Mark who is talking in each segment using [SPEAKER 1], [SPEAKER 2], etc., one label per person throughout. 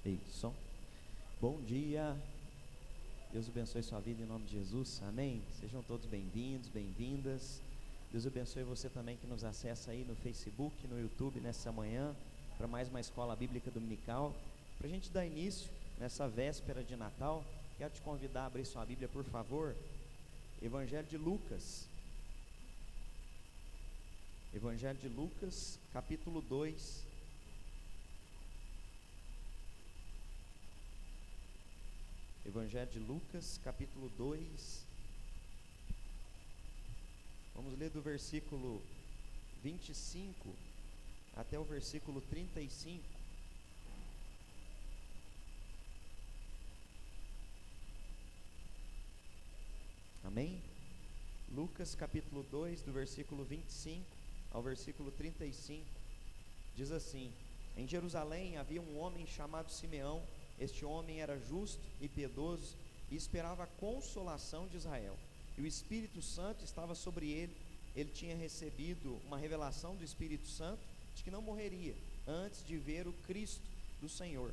[SPEAKER 1] Ei, som. Bom dia. Deus abençoe sua vida em nome de Jesus. Amém. Sejam todos bem-vindos, bem-vindas. Deus abençoe você também que nos acessa aí no Facebook, no YouTube nessa manhã, para mais uma escola bíblica dominical. Para a gente dar início nessa véspera de Natal, quero te convidar a abrir sua Bíblia, por favor. Evangelho de Lucas. Evangelho de Lucas, capítulo 2. Evangelho de Lucas, capítulo 2. Vamos ler do versículo 25 até o versículo 35. Amém? Lucas, capítulo 2, do versículo 25 ao versículo 35. Diz assim: Em Jerusalém havia um homem chamado Simeão. Este homem era justo e piedoso e esperava a consolação de Israel. E o Espírito Santo estava sobre ele. Ele tinha recebido uma revelação do Espírito Santo de que não morreria antes de ver o Cristo do Senhor.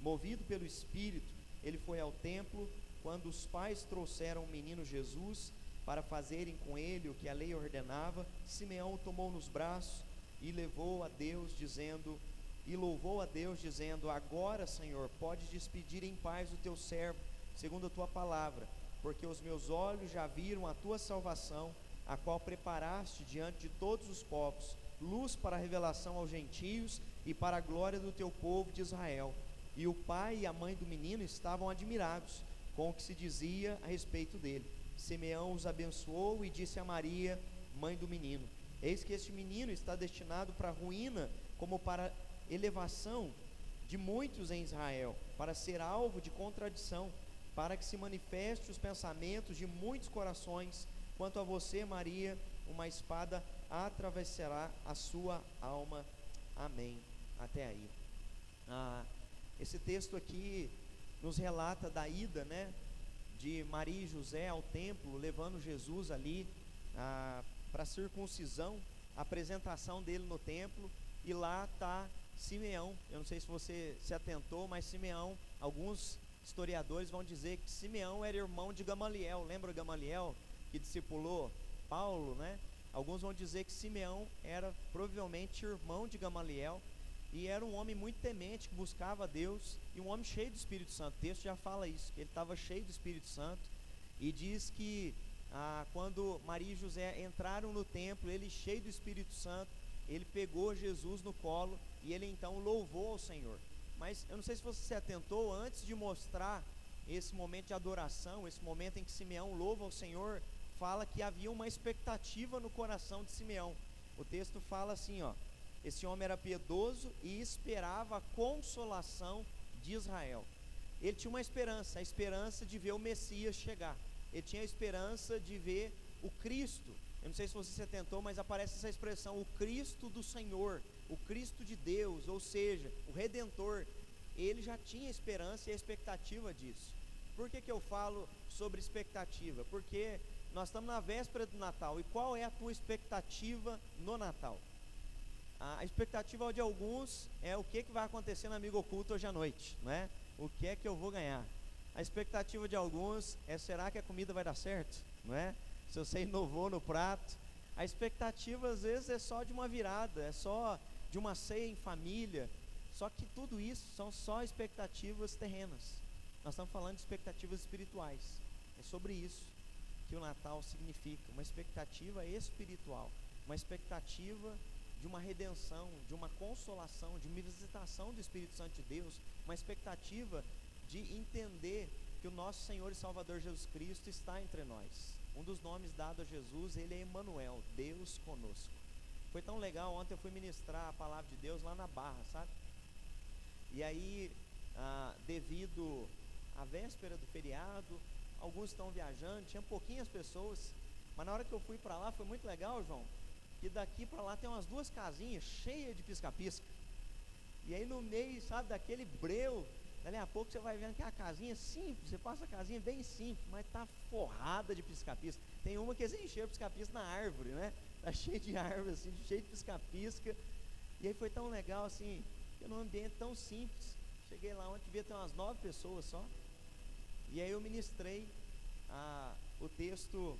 [SPEAKER 1] Movido pelo Espírito, ele foi ao templo. Quando os pais trouxeram o menino Jesus para fazerem com ele o que a lei ordenava, Simeão o tomou nos braços e louvou a Deus dizendo: Agora, Senhor, pode despedir em paz o teu servo, segundo a tua palavra, porque os meus olhos já viram a tua salvação, a qual preparaste diante de todos os povos, luz para a revelação aos gentios e para a glória do teu povo de Israel. E o pai e a mãe do menino estavam admirados com o que se dizia a respeito dele. Simeão os abençoou e disse a Maria, mãe do menino: Eis que este menino está destinado para a ruína, como para elevação de muitos em Israel, para ser alvo de contradição, para que se manifeste os pensamentos de muitos corações. Quanto a você, Maria, uma espada atravessará a sua alma. Amém. Até aí. Esse texto aqui nos relata da ida, de Maria e José ao templo, levando Jesus ali para a circuncisão, a apresentação dele no templo. E lá está Simeão. Eu não sei se você se atentou, mas Simeão, alguns historiadores vão dizer que Simeão era irmão de Gamaliel. Lembra Gamaliel que discipulou Paulo, Alguns vão dizer que Simeão era provavelmente irmão de Gamaliel e era um homem muito temente, que buscava a Deus, e um homem cheio do Espírito Santo. O texto já fala isso, que ele estava cheio do Espírito Santo. E diz que quando Maria e José entraram no templo, ele cheio do Espírito Santo, ele pegou Jesus no colo e ele então louvou ao Senhor. Mas eu não sei se você se atentou, antes de mostrar esse momento de adoração, esse momento em que Simeão louva ao Senhor, fala que havia uma expectativa no coração de Simeão. O texto fala assim, esse homem era piedoso e esperava a consolação de Israel. Ele tinha uma esperança, a esperança de ver o Messias chegar. Ele tinha a esperança de ver o Cristo. Eu não sei se você se atentou, mas aparece essa expressão, o Cristo do Senhor, o Cristo de Deus, ou seja, o Redentor. Ele já tinha esperança e a expectativa disso. Por que eu falo sobre expectativa? Porque nós estamos na véspera do Natal. E qual é a tua expectativa no Natal? A expectativa de alguns é o que vai acontecer no Amigo Oculto hoje à noite, O que é que eu vou ganhar? A expectativa de alguns é: será que a comida vai dar certo, Se você inovou no prato. A expectativa às vezes é só de uma virada, é só de uma ceia em família. Só que tudo isso são só expectativas terrenas. Nós estamos falando de expectativas espirituais. É sobre isso que o Natal significa, uma expectativa espiritual, uma expectativa de uma redenção, de uma consolação, de uma visitação do Espírito Santo de Deus, uma expectativa de entender que o nosso Senhor e Salvador Jesus Cristo está entre nós. Um dos nomes dados a Jesus, ele é Emmanuel, Deus conosco. Foi tão legal, ontem eu fui ministrar a palavra de Deus lá na Barra, sabe? E aí, devido à véspera do feriado, alguns estão viajando, tinha pouquinhas pessoas, mas na hora que eu fui para lá, foi muito legal, João, que daqui para lá tem umas 2 casinhas cheias de pisca-pisca. E aí no meio, sabe, daquele breu, dali a pouco você vai vendo que a casinha simples, você passa a casinha bem simples, mas tá forrada de pisca-pisca. Tem uma que eles encheram pisca-pisca na árvore, Tá cheio de árvore, assim, cheio de pisca-pisca. E aí foi tão legal, assim, que num ambiente tão simples, Cheguei lá ontem, devia ter umas 9 pessoas só. E aí eu ministrei o texto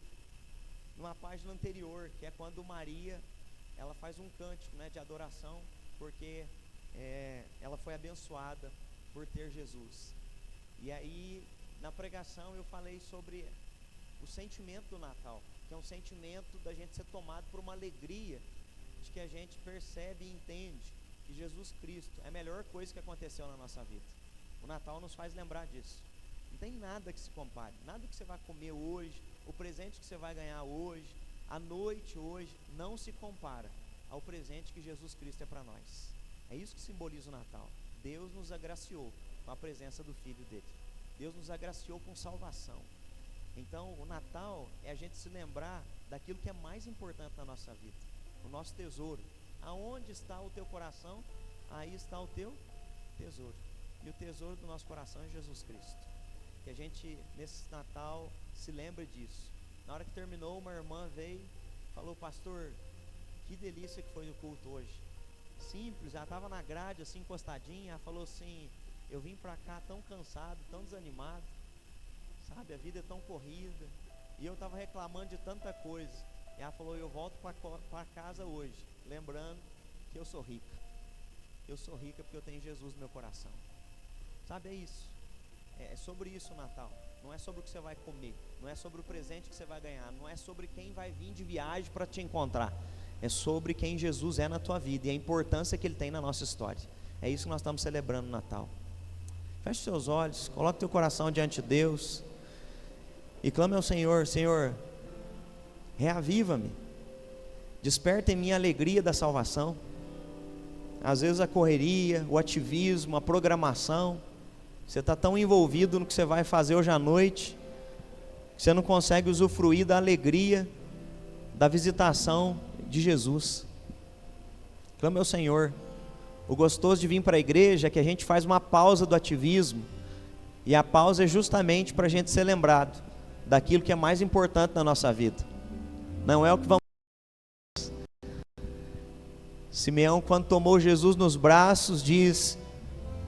[SPEAKER 1] numa página anterior, que é quando Maria, ela faz um cântico, né, de adoração, porque ela foi abençoada por ter Jesus. E aí, na pregação, eu falei sobre o sentimento do Natal, que é um sentimento da gente ser tomado por uma alegria, de que a gente percebe e entende que Jesus Cristo é a melhor coisa que aconteceu na nossa vida. O Natal nos faz lembrar disso. Não tem nada que se compare, nada que você vai comer hoje, o presente que você vai ganhar hoje, a noite hoje, não se compara ao presente que Jesus Cristo é para nós. É isso que simboliza o Natal. Deus nos agraciou com a presença do Filho dele. Deus nos agraciou com salvação. Então o Natal é a gente se lembrar daquilo que é mais importante na nossa vida, o nosso tesouro. Aonde está o teu coração, aí está o teu tesouro. E o tesouro do nosso coração é Jesus Cristo. Que a gente nesse Natal se lembre disso. Na hora que terminou, uma irmã veio, falou: pastor, que delícia que foi o culto hoje. Simples, ela estava na grade assim encostadinha, ela falou assim: eu vim para cá tão cansado, tão desanimado, sabe, a vida é tão corrida, e eu estava reclamando de tanta coisa. E ela falou: eu volto para casa hoje, lembrando que eu sou rica. Eu sou rica porque eu tenho Jesus no meu coração. Sabe, é isso. É sobre isso o Natal. Não é sobre o que você vai comer, não é sobre o presente que você vai ganhar, não é sobre quem vai vir de viagem para te encontrar. É sobre quem Jesus é na tua vida e a importância que Ele tem na nossa história. É isso que nós estamos celebrando no Natal. Feche seus olhos, coloque teu coração diante de Deus e clame ao Senhor: Senhor, reaviva-me, desperta em mim a alegria da salvação. Às vezes a correria, o ativismo, a programação, você está tão envolvido no que você vai fazer hoje à noite, que você não consegue usufruir da alegria da visitação de Jesus. Clame ao Senhor. O gostoso de vir para a igreja é que a gente faz uma pausa do ativismo, e a pausa é justamente para a gente ser lembrado daquilo que é mais importante na nossa vida. Não é o que vamos. Simeão, quando tomou Jesus nos braços, diz: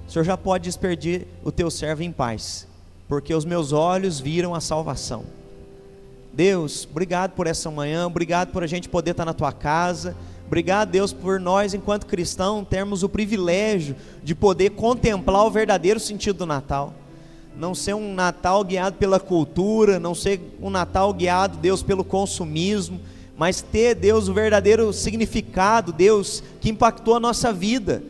[SPEAKER 1] o Senhor já pode despedir o teu servo em paz, porque os meus olhos viram a salvação. Deus, obrigado por essa manhã, obrigado por a gente poder estar na tua casa. Obrigado, Deus, por nós, enquanto cristãos, termos o privilégio de poder contemplar o verdadeiro sentido do Natal. Não ser um Natal guiado pela cultura, não ser um Natal guiado, Deus, pelo consumismo, mas ter, Deus, o verdadeiro significado, Deus, que impactou a nossa vida.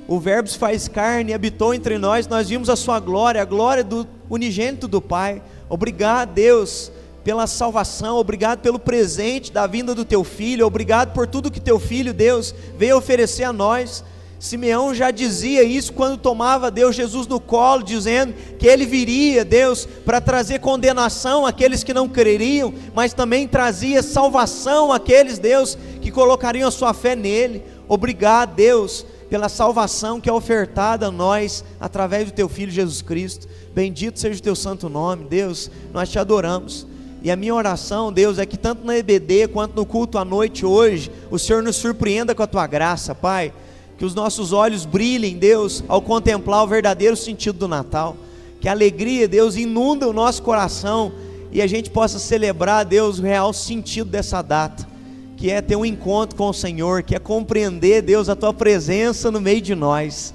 [SPEAKER 1] O Verbo se faz carne e habitou entre nós, nós vimos a sua glória, a glória do unigênito do Pai. Obrigado, Deus, pela salvação, obrigado pelo presente da vinda do teu Filho, obrigado por tudo que teu Filho, Deus, veio oferecer a nós. Simeão já dizia isso quando tomava, Deus, Jesus no colo, dizendo que ele viria, Deus, para trazer condenação àqueles que não creriam, mas também trazia salvação àqueles, Deus, que colocariam a sua fé nele. Obrigado, Deus, pela salvação que é ofertada a nós através do teu Filho Jesus Cristo. Bendito seja o teu santo nome, Deus, nós te adoramos. E a minha oração, Deus, é que tanto na EBD quanto no culto à noite hoje, o Senhor nos surpreenda com a tua graça, Pai. Que os nossos olhos brilhem, Deus, ao contemplar o verdadeiro sentido do Natal. Que a alegria, Deus, inunda o nosso coração e a gente possa celebrar, Deus, o real sentido dessa data, que é ter um encontro com o Senhor, que é compreender, Deus, a tua presença no meio de nós.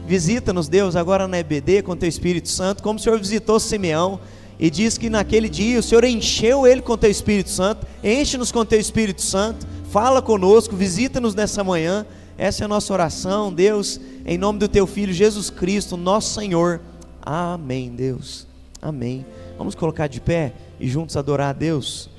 [SPEAKER 1] Visita-nos, Deus, agora na EBD com teu Espírito Santo, como o Senhor visitou Simeão e diz que naquele dia o Senhor encheu ele com teu Espírito Santo. Enche-nos com teu Espírito Santo, fala conosco, visita-nos nessa manhã. Essa é a nossa oração, Deus, em nome do teu Filho Jesus Cristo, nosso Senhor. Amém, Deus, amém. Vamos colocar de pé e juntos adorar a Deus.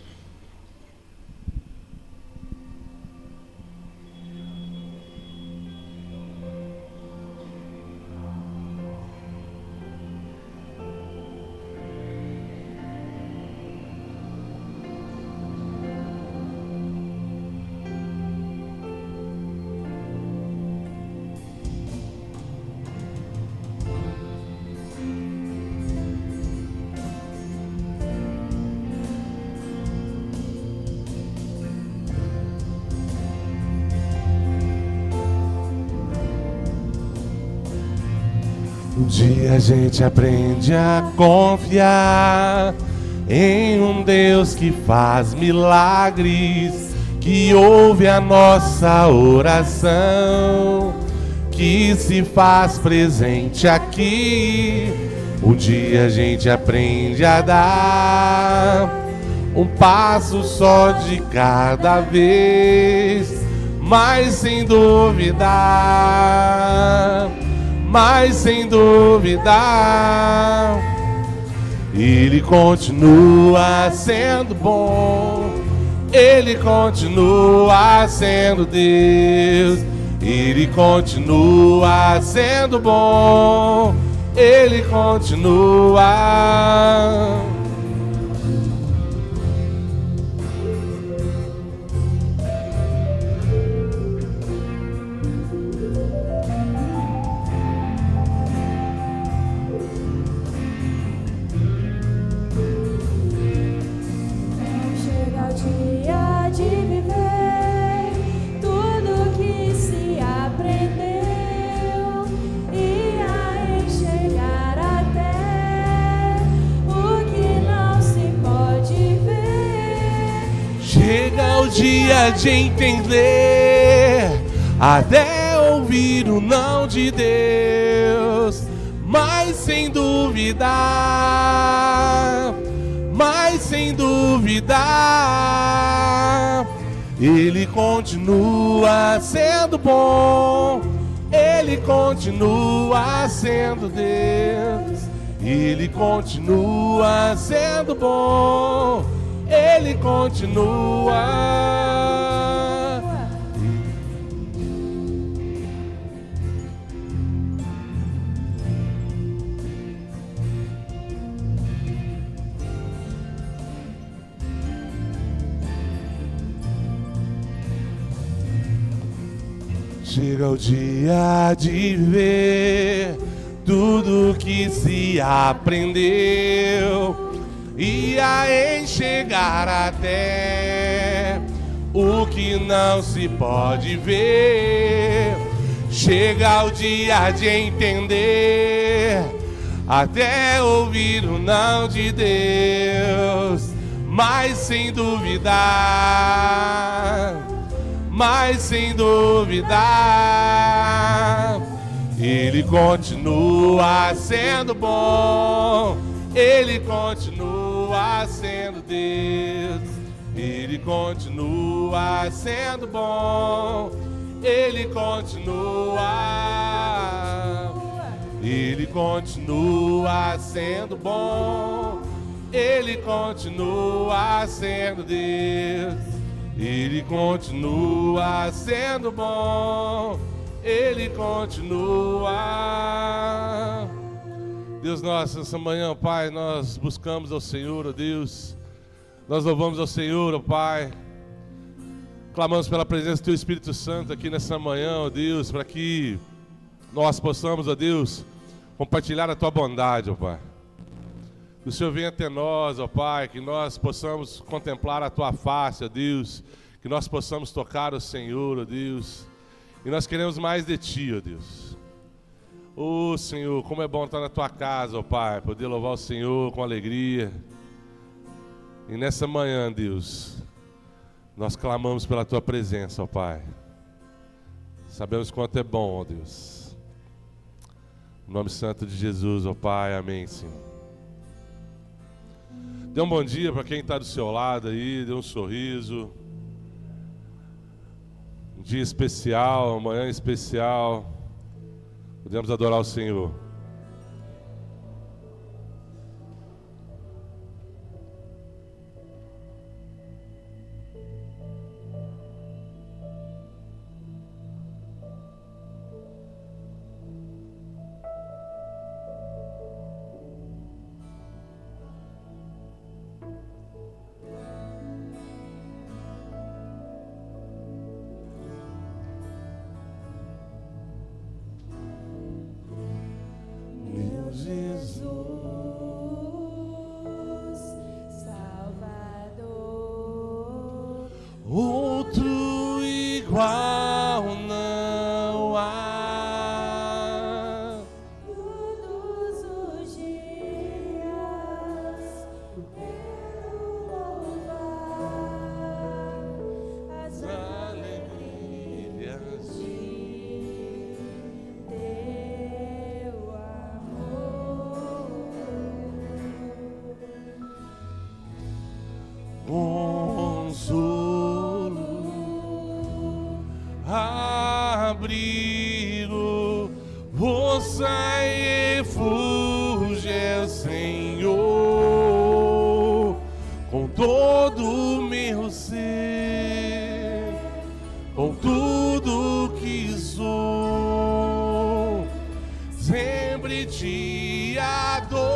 [SPEAKER 2] Um dia a gente aprende a confiar em um Deus que faz milagres, que ouve a nossa oração, que se faz presente aqui. Um dia a gente aprende a dar um passo só de cada vez, mas sem duvidar, Ele continua sendo bom, Ele continua sendo Deus, Ele continua sendo bom, Ele continua. Chega o dia de entender, até ouvir o não de Deus, mas sem duvidar, Ele continua sendo bom, Ele continua sendo Deus, Ele continua sendo bom, Ele continua. Chega o dia de ver tudo que se aprendeu e a enxergar até o que não se pode ver. Chega o dia de entender, até ouvir o não de Deus, mas sem duvidar, Ele continua sendo bom, Ele continua sendo Deus, Ele continua sendo bom, Ele continua sendo bom, Ele continua sendo Deus, Ele continua sendo bom, Ele continua. Deus nosso, essa manhã, Pai, nós buscamos ao Senhor, ó Deus, nós louvamos ao Senhor, ó Pai, clamamos pela presença do Teu Espírito Santo aqui nessa manhã, ó Deus, para que nós possamos, ó Deus, compartilhar a Tua bondade, ó Pai. Que o Senhor venha até nós, ó Pai, que nós possamos contemplar a Tua face, ó Deus, que nós possamos tocar o Senhor, ó Deus, e nós queremos mais de Ti, ó Deus. Ô Senhor, como é bom estar na Tua casa, ó Pai, poder louvar o Senhor com alegria. E nessa manhã, Deus, nós clamamos pela Tua presença, ó Pai. Sabemos quanto é bom, ó Deus. Em nome santo de Jesus, ó Pai, amém, Senhor. Dê um bom dia para quem está do seu lado aí, dê um sorriso. Um dia especial, uma manhã especial. Podemos adorar o Senhor. Outro igual não há. Tudo abrigo, força e refúgio é o Senhor. Com todo o meu ser, com tudo que sou, sempre te adorarei.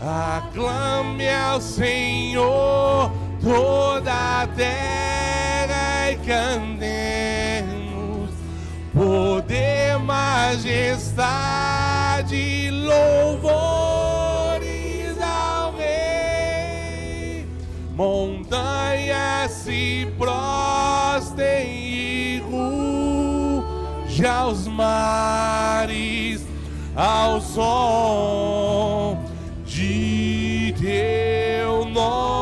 [SPEAKER 2] Aclame ao Senhor toda a terra e cantemos poder, majestade, louvores ao Rei. Montanhas se prostem e ruja os mares ao som de teu nome.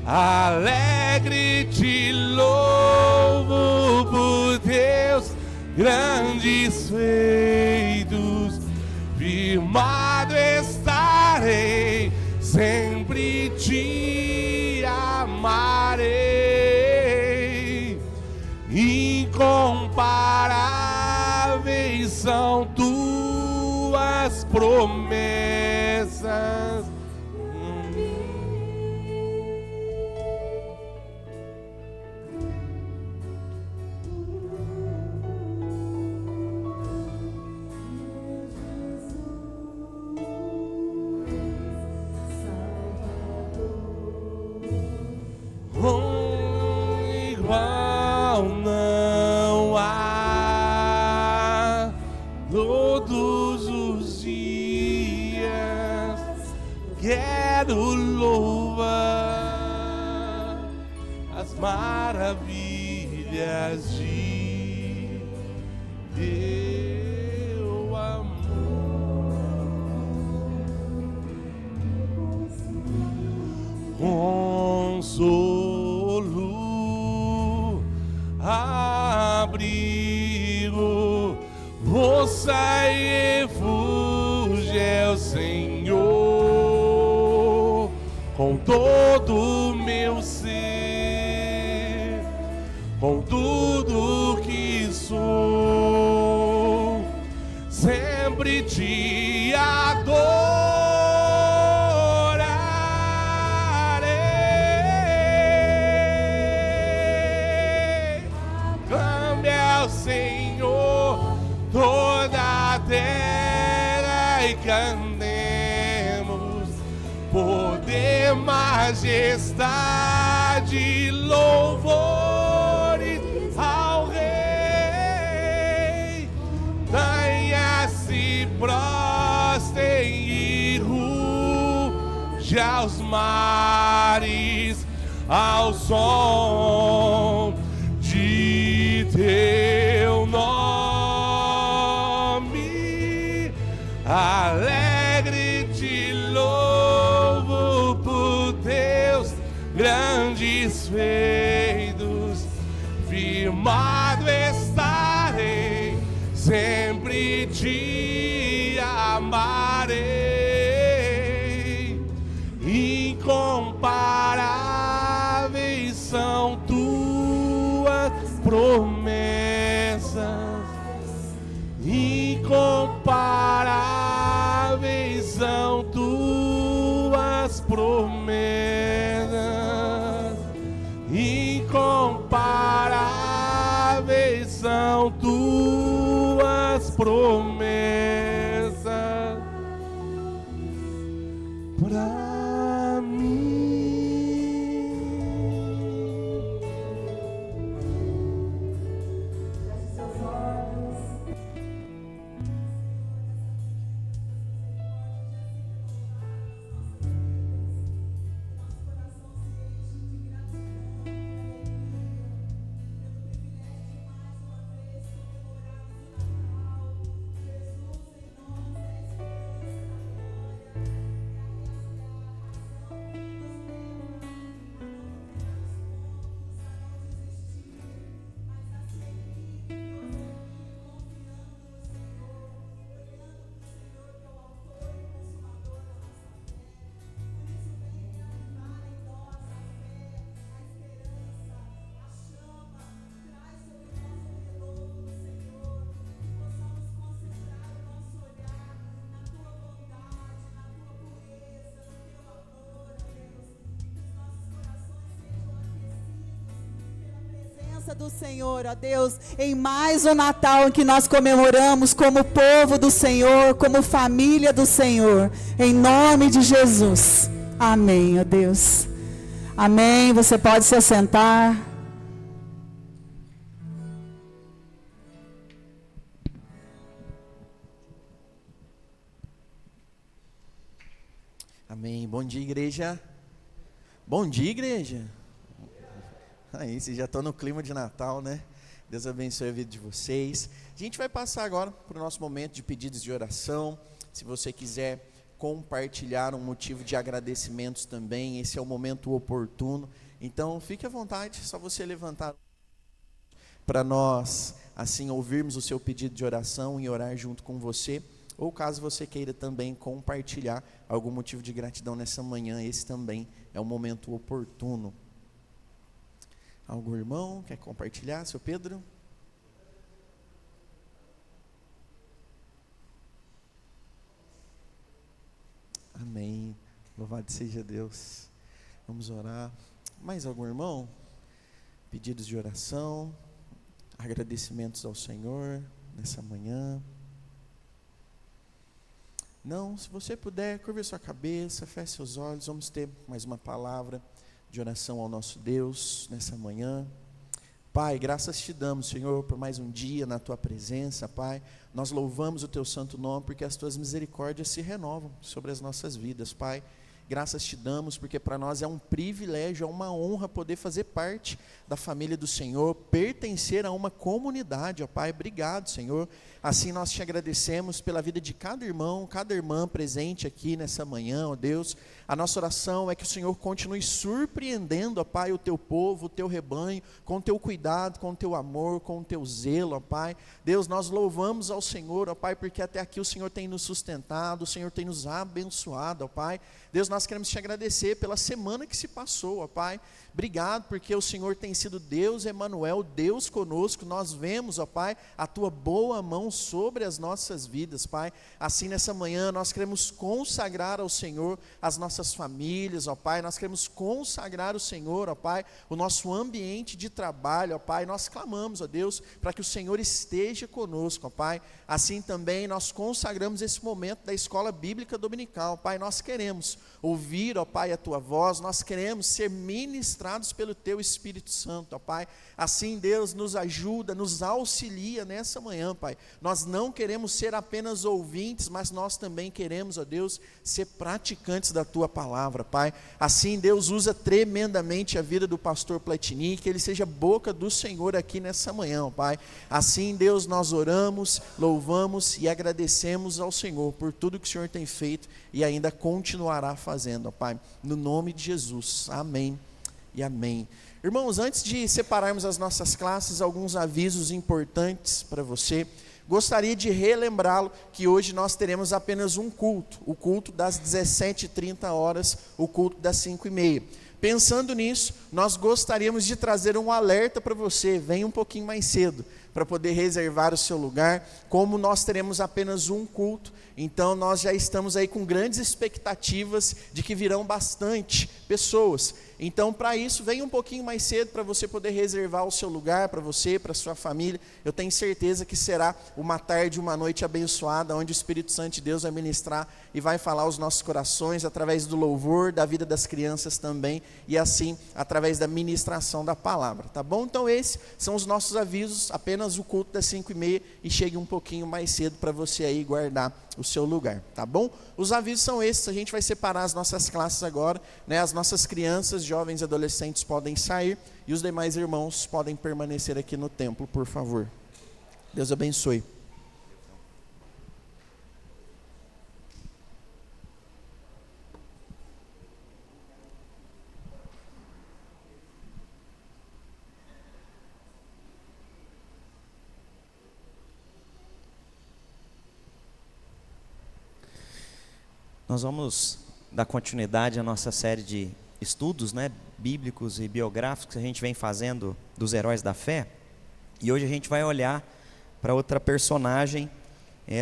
[SPEAKER 2] Alegre te louvo por teus grandes feitos. Firmado estarei, sempre te amarei. Incomparáveis são tuas promessas. Igual não há. Todos os dias quero louvar as maravilhas de teu amor. Consolo, abrigo, força e refúgio é o Senhor. Com todo o meu ser, com tudo que sou, sempre te adorarei. Clame ao Senhor toda a terra e cantemos poder, majestade, louvores ao Rei. Montanhas se prostem e ruja os mares ao som de teu nome. Alegre te louvo por teus grandes feitos. Firmado estarei, sempre te amarei. Incomparáveis são tuas promessas. Incomparáveis são tuas promessas. Incomparáveis são tuas promessas pra mim.
[SPEAKER 3] presença do Senhor, ó Deus, em mais um Natal em que nós comemoramos como povo do Senhor, como família do Senhor, em nome de Jesus. Amém, ó Deus. Amém. Você pode se assentar.
[SPEAKER 4] Amém. Bom dia, igreja. Bom dia, igreja. Aí, vocês já estão no clima de Natal, né? Deus abençoe a vida de vocês. A gente vai passar agora para o nosso momento de pedidos de oração. Se você quiser compartilhar um motivo de agradecimentos também, esse é o momento oportuno. Então, fique à vontade, só você levantar para nós, assim, ouvirmos o seu pedido de oração e orar junto com você. Ou caso você queira também compartilhar algum motivo de gratidão nessa manhã, esse também é um momento oportuno. Algum irmão quer compartilhar, seu Pedro? Amém. Louvado seja Deus. Vamos orar. Mais algum irmão? Pedidos de oração, agradecimentos ao Senhor nessa manhã. Não, se você puder, curva sua cabeça, feche seus olhos, vamos ter mais uma palavra de oração ao nosso Deus nessa manhã. Pai, graças te damos, Senhor, por mais um dia na tua presença, Pai. Nós louvamos o teu santo nome porque as tuas misericórdias se renovam sobre as nossas vidas, Pai. Graças te damos porque para nós é um privilégio, é uma honra poder fazer parte da família do Senhor, pertencer a uma comunidade, ó Pai. Obrigado, Senhor. Assim nós te agradecemos pela vida de cada irmão, cada irmã presente aqui nessa manhã, ó Deus. A nossa oração é que o Senhor continue surpreendendo, ó Pai, o teu povo, o teu rebanho, com o teu cuidado, com o teu amor, com o teu zelo, ó Pai. Deus, nós louvamos ao Senhor, ó Pai, porque até aqui o Senhor tem nos sustentado, o Senhor tem nos abençoado, ó Pai. Deus, nós queremos te agradecer pela semana que se passou, ó Pai. Obrigado porque o Senhor tem sido Deus Emanuel, Deus conosco. Nós vemos, ó Pai, a tua boa mão sobre as nossas vidas, Pai. Assim nessa manhã nós queremos consagrar ao Senhor as nossas famílias, ó Pai. Nós queremos consagrar o Senhor, ó Pai, o nosso ambiente de trabalho, ó Pai. Nós clamamos, ó Deus, para que o Senhor esteja conosco, ó Pai. Assim também nós consagramos esse momento da escola bíblica dominical, Pai. Nós queremos ouvir, ó Pai, a tua voz, nós queremos ser ministrados pelo teu Espírito Santo, ó Pai. Assim, Deus, nos ajuda, nos auxilia nessa manhã, Pai. Nós não queremos ser apenas ouvintes, mas nós também queremos, ó Deus, ser praticantes da tua palavra, Pai. Assim, Deus, usa tremendamente a vida do pastor Platini, que ele seja boca do Senhor aqui nessa manhã, ó Pai. Assim, Deus, nós oramos, louvamos e agradecemos ao Senhor por tudo que o Senhor tem feito e ainda continuará fazendo, ó Pai, no nome de Jesus, amém e amém. Irmãos, antes de separarmos as nossas classes, alguns avisos importantes para você. Gostaria de relembrá-lo que hoje nós teremos apenas um culto, o culto das 17h30, o culto das 5h30. Pensando nisso, nós gostaríamos de trazer um alerta para você, venha um pouquinho mais cedo, para poder reservar o seu lugar. Como nós teremos apenas um culto, então nós já estamos aí com grandes expectativas de que virão bastante pessoas. Então, para isso, venha um pouquinho mais cedo para você poder reservar o seu lugar para você, para a sua família. Eu tenho certeza que será uma tarde, uma noite abençoada, onde o Espírito Santo de Deus vai ministrar e vai falar aos nossos corações, através do louvor, da vida das crianças também, e assim, através da ministração da palavra, tá bom? Então, esses são os nossos avisos, apenas o culto das 5h30, e chegue um pouquinho mais cedo para você aí guardar o seu lugar, tá bom? Os avisos são esses, a gente vai separar as nossas classes agora, né? As nossas crianças, jovens e adolescentes podem sair, e os demais irmãos podem permanecer aqui no templo, por favor. Deus abençoe.
[SPEAKER 5] Nós vamos dar continuidade à nossa série de estudos, né, bíblicos e biográficos que a gente vem fazendo dos heróis da fé. E hoje a gente vai olhar para outra personagem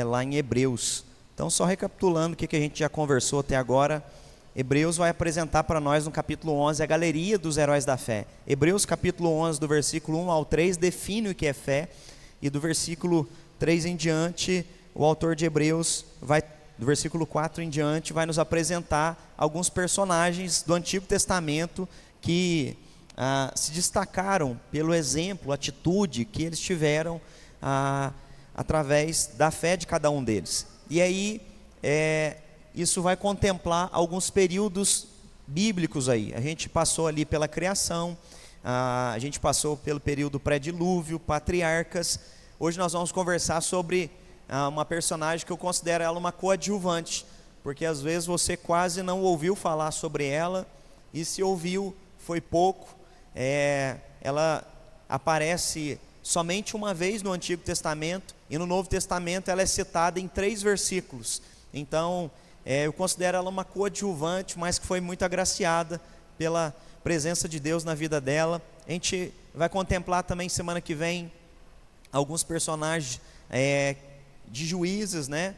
[SPEAKER 5] lá em Hebreus. Então, só recapitulando o que a gente já conversou até agora, Hebreus vai apresentar para nós no capítulo 11 a galeria dos heróis da fé. Hebreus capítulo 11, do versículo 1 ao 3, define o que é fé, e do versículo 3 em diante, o autor de Hebreus do versículo 4 em diante, vai nos apresentar alguns personagens do Antigo Testamento que se destacaram pelo exemplo, atitude que eles tiveram através da fé de cada um deles. E aí, isso vai contemplar alguns períodos bíblicos aí. A gente passou ali pela criação, a gente passou pelo período pré-dilúvio, patriarcas. Hoje nós vamos conversar sobre uma personagem que eu considero ela uma coadjuvante, porque às vezes você quase não ouviu falar sobre ela, e se ouviu foi pouco. Ela aparece somente uma vez no Antigo Testamento, e no Novo Testamento ela é citada em 3 versículos. Então, eu considero ela uma coadjuvante, mas que foi muito agraciada pela presença de Deus na vida dela. A gente vai contemplar também semana que vem alguns personagens de juízes, né?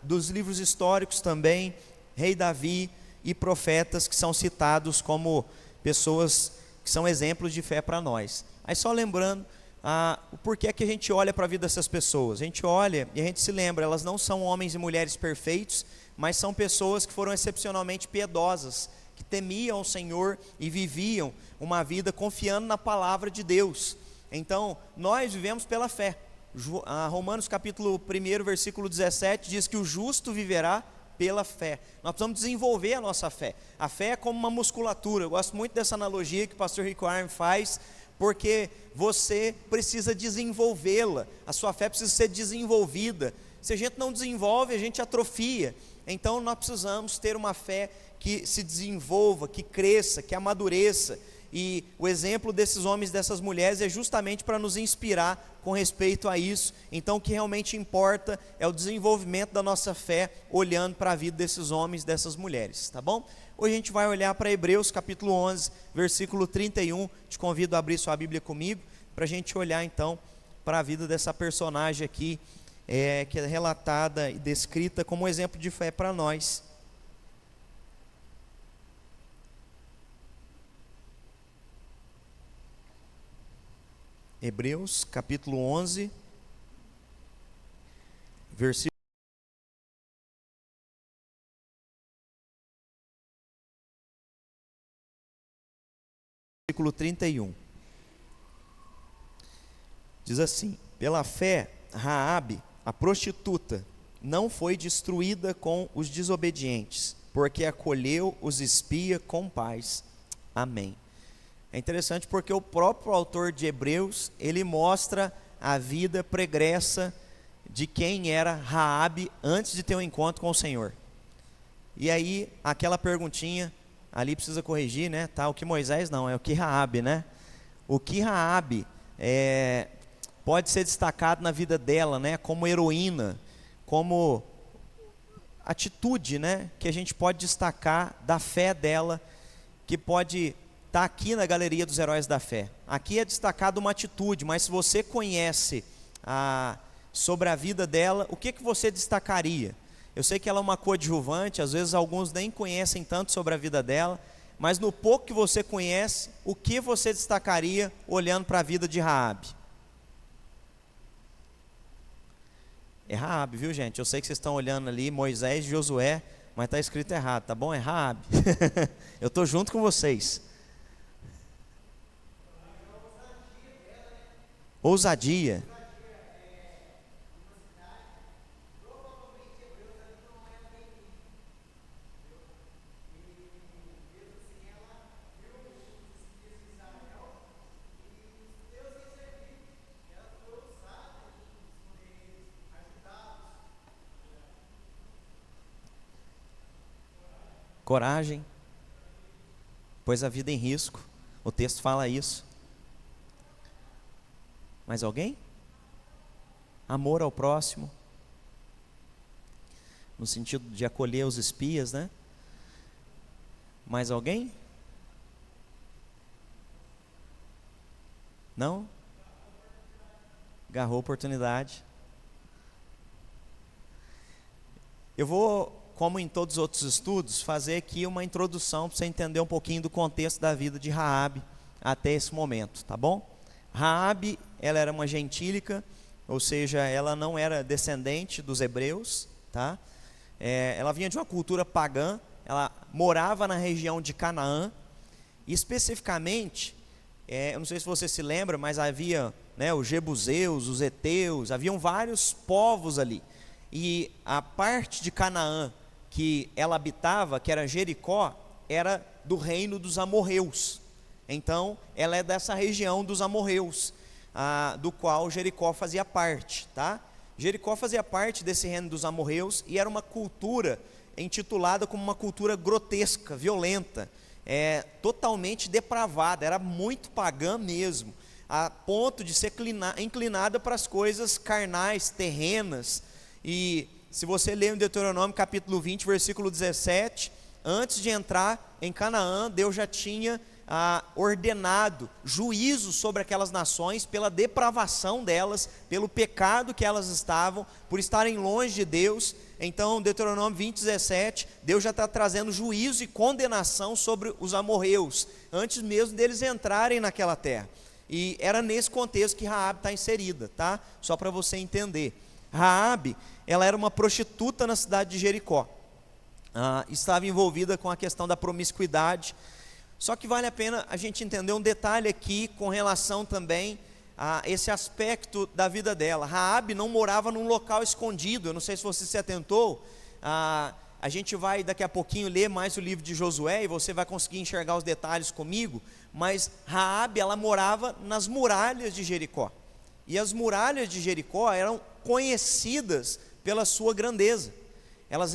[SPEAKER 5] Dos livros históricos também, rei Davi e profetas que são citados como pessoas que são exemplos de fé para nós. Aí só lembrando o porquê que a gente olha para a vida dessas pessoas. A gente olha e a gente se lembra, elas não são homens e mulheres perfeitos, mas são pessoas que foram excepcionalmente piedosas, que temiam o Senhor e viviam uma vida confiando na palavra de Deus. Então, nós vivemos pela fé. Romanos capítulo 1, versículo 17, diz que o justo viverá pela fé. Nós precisamos desenvolver a nossa fé. A fé é como uma musculatura. Eu gosto muito dessa analogia que o pastor Rico Arm faz, porque você precisa desenvolvê-la. A sua fé precisa ser desenvolvida. Se a gente não desenvolve, a gente atrofia. Então nós precisamos ter uma fé que se desenvolva, que cresça, que amadureça. E o exemplo desses homens e dessas mulheres é justamente para nos inspirar com respeito a isso. Então o que realmente importa é o desenvolvimento da nossa fé, olhando para a vida desses homens e dessas mulheres, tá bom? Hoje a gente vai olhar para Hebreus capítulo 11, versículo 31. Te convido a abrir sua Bíblia comigo, para a gente olhar então para a vida dessa personagem aqui, que é relatada e descrita como exemplo de fé para nós. Hebreus capítulo 11, versículo 31. Diz assim: pela fé, Raabe, a prostituta, não foi destruída com os desobedientes, porque acolheu os espias com paz. Amém. É interessante porque o próprio autor de Hebreus, ele mostra a vida pregressa de quem era Raabe antes de ter um encontro com o Senhor. E aí, aquela perguntinha, ali precisa corrigir, né? Tá, o que Moisés não, é o que Raabe, né? O que Raabe pode ser destacado na vida dela, né? Como heroína, como atitude, né? Que a gente pode destacar da fé dela, que pode está aqui na galeria dos heróis da fé. Aqui é destacado uma atitude, mas se você conhece sobre a vida dela, o que você destacaria? Eu sei que ela é uma coadjuvante, às vezes alguns nem conhecem tanto sobre a vida dela, mas no pouco que você conhece, o que você destacaria olhando para a vida de Raabe? É Raabe, viu, gente? Eu sei que vocês estão olhando ali Moisés e Josué, mas está escrito errado, tá bom? É Raabe. Eu estou junto com vocês. Ousadia. Coragem. Pôs a vida em risco. O texto fala isso. Mais alguém? Amor ao próximo, no sentido de acolher os espias, né? Mais alguém? Não? Agarrou a oportunidade. Eu vou como em todos os outros estudos, fazer aqui uma introdução para você entender um pouquinho do contexto da vida de Raabe até esse momento, tá bom? Raabe, ela era uma gentílica, ou seja, ela não era descendente dos hebreus, tá? Ela vinha de uma cultura pagã, ela morava na região de Canaã, e especificamente, eu não sei se você se lembra, mas havia, né, os jebuseus, os heteus, haviam vários povos ali, e a parte de Canaã que ela habitava, que era Jericó, era do reino dos amorreus. Então, ela é dessa região dos amorreus, do qual Jericó fazia parte, tá? Jericó fazia parte desse reino dos amorreus e era uma cultura intitulada como uma cultura grotesca, violenta, totalmente depravada, era muito pagã mesmo, a ponto de ser inclinada para as coisas carnais, terrenas. E se você ler em Deuteronômio capítulo 20, versículo 17, antes de entrar em Canaã, Deus já tinha ordenado juízo sobre aquelas nações pela depravação delas, pelo pecado que elas estavam, por estarem longe de Deus. Então, Deuteronômio 20, 17, Deus já está trazendo juízo e condenação sobre os amorreus, antes mesmo deles entrarem naquela terra. E era nesse contexto que Raabe está inserida, tá? Só para você entender. Raabe, ela era uma prostituta na cidade de Jericó, estava envolvida com a questão da promiscuidade. Só que vale a pena a gente entender um detalhe aqui com relação também a esse aspecto da vida dela. Raabe não morava num local escondido. Eu não sei se você se atentou, a gente vai daqui a pouquinho ler mais o livro de Josué e você vai conseguir enxergar os detalhes comigo, mas Raabe, ela morava nas muralhas de Jericó, e as muralhas de Jericó eram conhecidas pela sua grandeza. Elas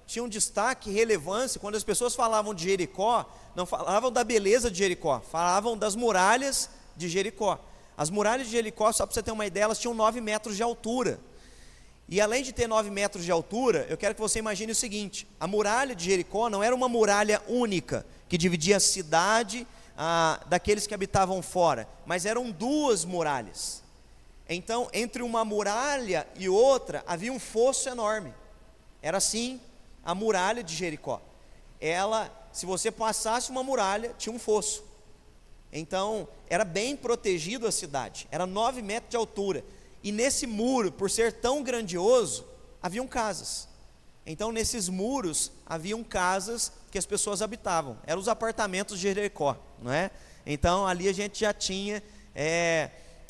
[SPEAKER 5] tinham destaque e relevância. Quando as pessoas falavam de Jericó, não falavam da beleza de Jericó, falavam das muralhas de Jericó. As muralhas de Jericó, só para você ter uma ideia, elas tinham 9 metros de altura. E além de ter 9 metros de altura, eu quero que você imagine o seguinte: a muralha de Jericó não era uma muralha única, que dividia a cidade daqueles que habitavam fora, mas eram 2 muralhas. Então, entre uma muralha e outra, havia um fosso enorme. Era assim a muralha de Jericó. Se você passasse uma muralha, tinha um fosso. Então, era bem protegido a cidade, era 9 metros de altura. E nesse muro, por ser tão grandioso, haviam casas. Então, nesses muros, haviam casas que as pessoas habitavam. Eram os apartamentos de Jericó, não é? Então, ali a gente já tinha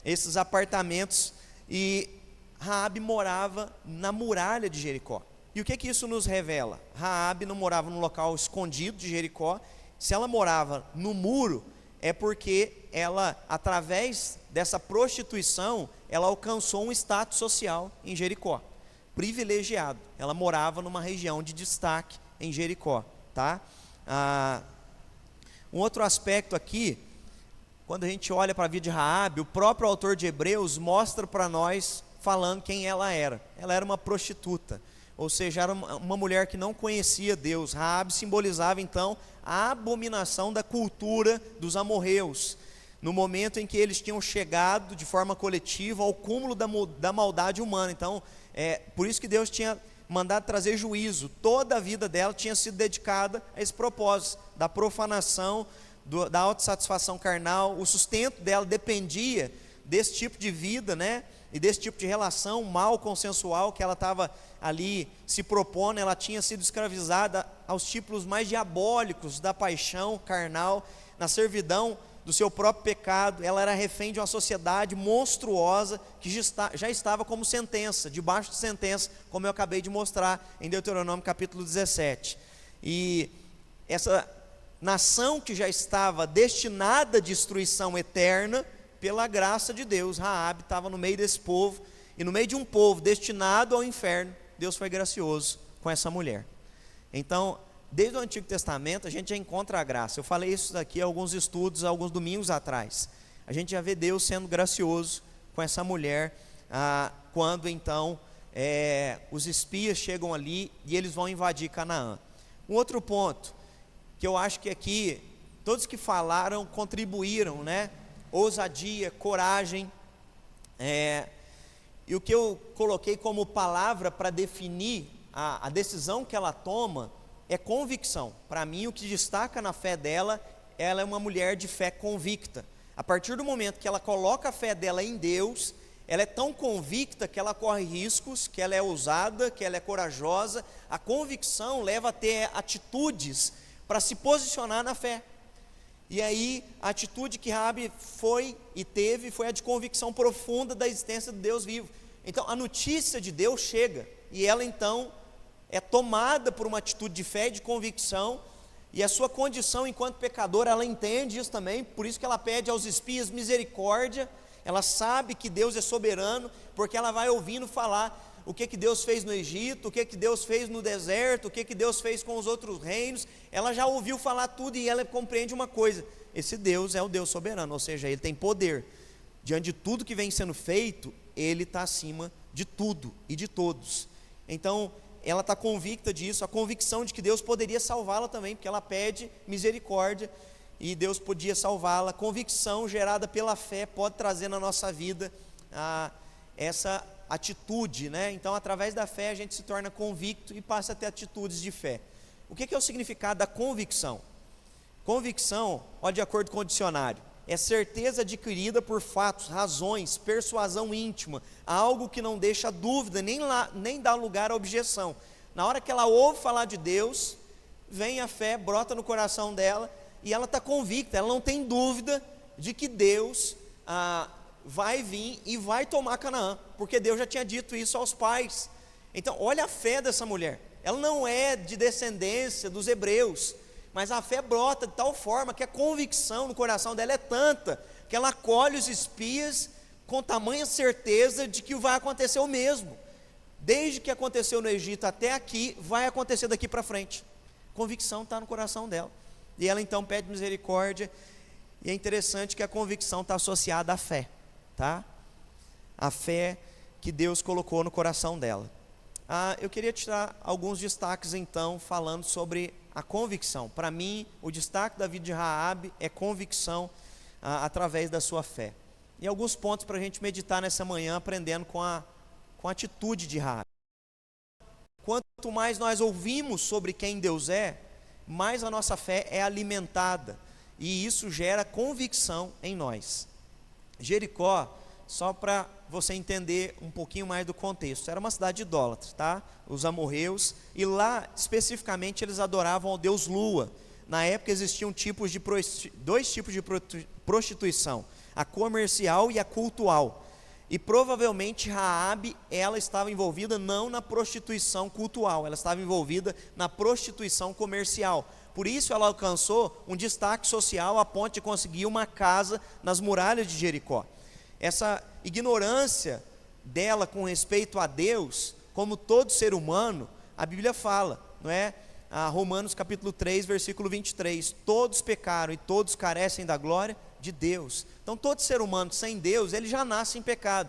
[SPEAKER 5] esses apartamentos. E Raabe morava na muralha de Jericó. E o que isso nos revela? Raabe não morava num local escondido de Jericó. Se ela morava no muro, é porque ela, através dessa prostituição, ela alcançou um status social em Jericó, privilegiado. Ela morava numa região de destaque em Jericó, tá? Um outro aspecto aqui, quando a gente olha para a vida de Raabe, o próprio autor de Hebreus mostra para nós, falando quem ela era. Ela era uma prostituta, ou seja, era uma mulher que não conhecia Deus. Raabe simbolizava então a abominação da cultura dos amorreus, no momento em que eles tinham chegado de forma coletiva ao cúmulo da maldade humana. Então, por isso que Deus tinha mandado trazer juízo. Toda a vida dela tinha sido dedicada a esse propósito, da profanação, da autossatisfação carnal. O sustento dela dependia desse tipo de vida, né? E desse tipo de relação mal consensual que ela estava ali se propondo. Ela tinha sido escravizada aos tipos mais diabólicos da paixão carnal, na servidão do seu próprio pecado. Ela era refém de uma sociedade monstruosa que já estava como sentença, debaixo de sentença, como eu acabei de mostrar em Deuteronômio capítulo 17. E essa nação que já estava destinada à destruição eterna, pela graça de Deus, Raabe estava no meio desse povo, e no meio de um povo destinado ao inferno, Deus foi gracioso com essa mulher. Então, desde o Antigo Testamento, a gente já encontra a graça. Eu falei isso daqui em alguns estudos, alguns domingos atrás. A gente já vê Deus sendo gracioso com essa mulher, quando então os espias chegam ali e eles vão invadir Canaã. Um outro ponto, que eu acho que aqui, todos que falaram contribuíram, né? Ousadia, coragem, e o que eu coloquei como palavra para definir a decisão que ela toma é convicção. Para mim, o que destaca na fé dela, ela é uma mulher de fé convicta. A partir do momento que ela coloca a fé dela em Deus, ela é tão convicta que ela corre riscos, que ela é ousada, que ela é corajosa. A convicção leva a ter atitudes para se posicionar na fé. E aí, a atitude que Raabe foi e teve foi a de convicção profunda da existência de Deus vivo. Então, a notícia de Deus chega, e ela então é tomada por uma atitude de fé e de convicção, e a sua condição enquanto pecadora, ela entende isso também, por isso que ela pede aos espias misericórdia. Ela sabe que Deus é soberano, porque ela vai ouvindo falar o que Deus fez no Egito, o que Deus fez no deserto, o que Deus fez com os outros reinos. Ela já ouviu falar tudo e ela compreende uma coisa: esse Deus é o Deus soberano, ou seja, Ele tem poder. Diante de tudo que vem sendo feito, Ele está acima de tudo e de todos. Então, ela está convicta disso, a convicção de que Deus poderia salvá-la também, porque ela pede misericórdia e Deus podia salvá-la. A convicção gerada pela fé pode trazer na nossa vida essa atitude, né? Então, através da fé, a gente se torna convicto e passa a ter atitudes de fé. O que é o significado da convicção? Convicção, olha, de acordo com o dicionário, é certeza adquirida por fatos, razões, persuasão íntima, algo que não deixa dúvida, nem dá lugar à objeção. Na hora que ela ouve falar de Deus, vem a fé, brota no coração dela, e ela está convicta, ela não tem dúvida de que Deus vai vir e vai tomar Canaã, porque Deus já tinha dito isso aos pais. Então, olha a fé dessa mulher, ela não é de descendência dos hebreus, mas a fé brota de tal forma que a convicção no coração dela é tanta, que ela acolhe os espias com tamanha certeza de que vai acontecer o mesmo. Desde que aconteceu no Egito até aqui, vai acontecer daqui para frente. Convicção está no coração dela, e ela então pede misericórdia. E é interessante que a convicção está associada à fé, tá? A fé que Deus colocou no coração dela. Eu queria tirar alguns destaques então, falando sobre a convicção. Para mim, o destaque da vida de Raabe é convicção através da sua fé. E alguns pontos para a gente meditar nessa manhã, aprendendo com a atitude de Raabe. Quanto mais nós ouvimos sobre quem Deus é, mais a nossa fé é alimentada, e isso gera convicção em nós. Jericó, só para você entender um pouquinho mais do contexto, era uma cidade idólatra, tá? Os amorreus, e lá especificamente eles adoravam ao deus Lua. Na época existiam dois tipos de prostituição, a comercial e a cultual. E provavelmente Raabe, ela estava envolvida não na prostituição cultual, ela estava envolvida na prostituição comercial. Por isso ela alcançou um destaque social a ponto de conseguir uma casa nas muralhas de Jericó. Essa ignorância dela com respeito a Deus, como todo ser humano, a Bíblia fala, não é? Romanos capítulo 3, versículo 23, todos pecaram e todos carecem da glória de Deus. Então todo ser humano sem Deus, ele já nasce em pecado.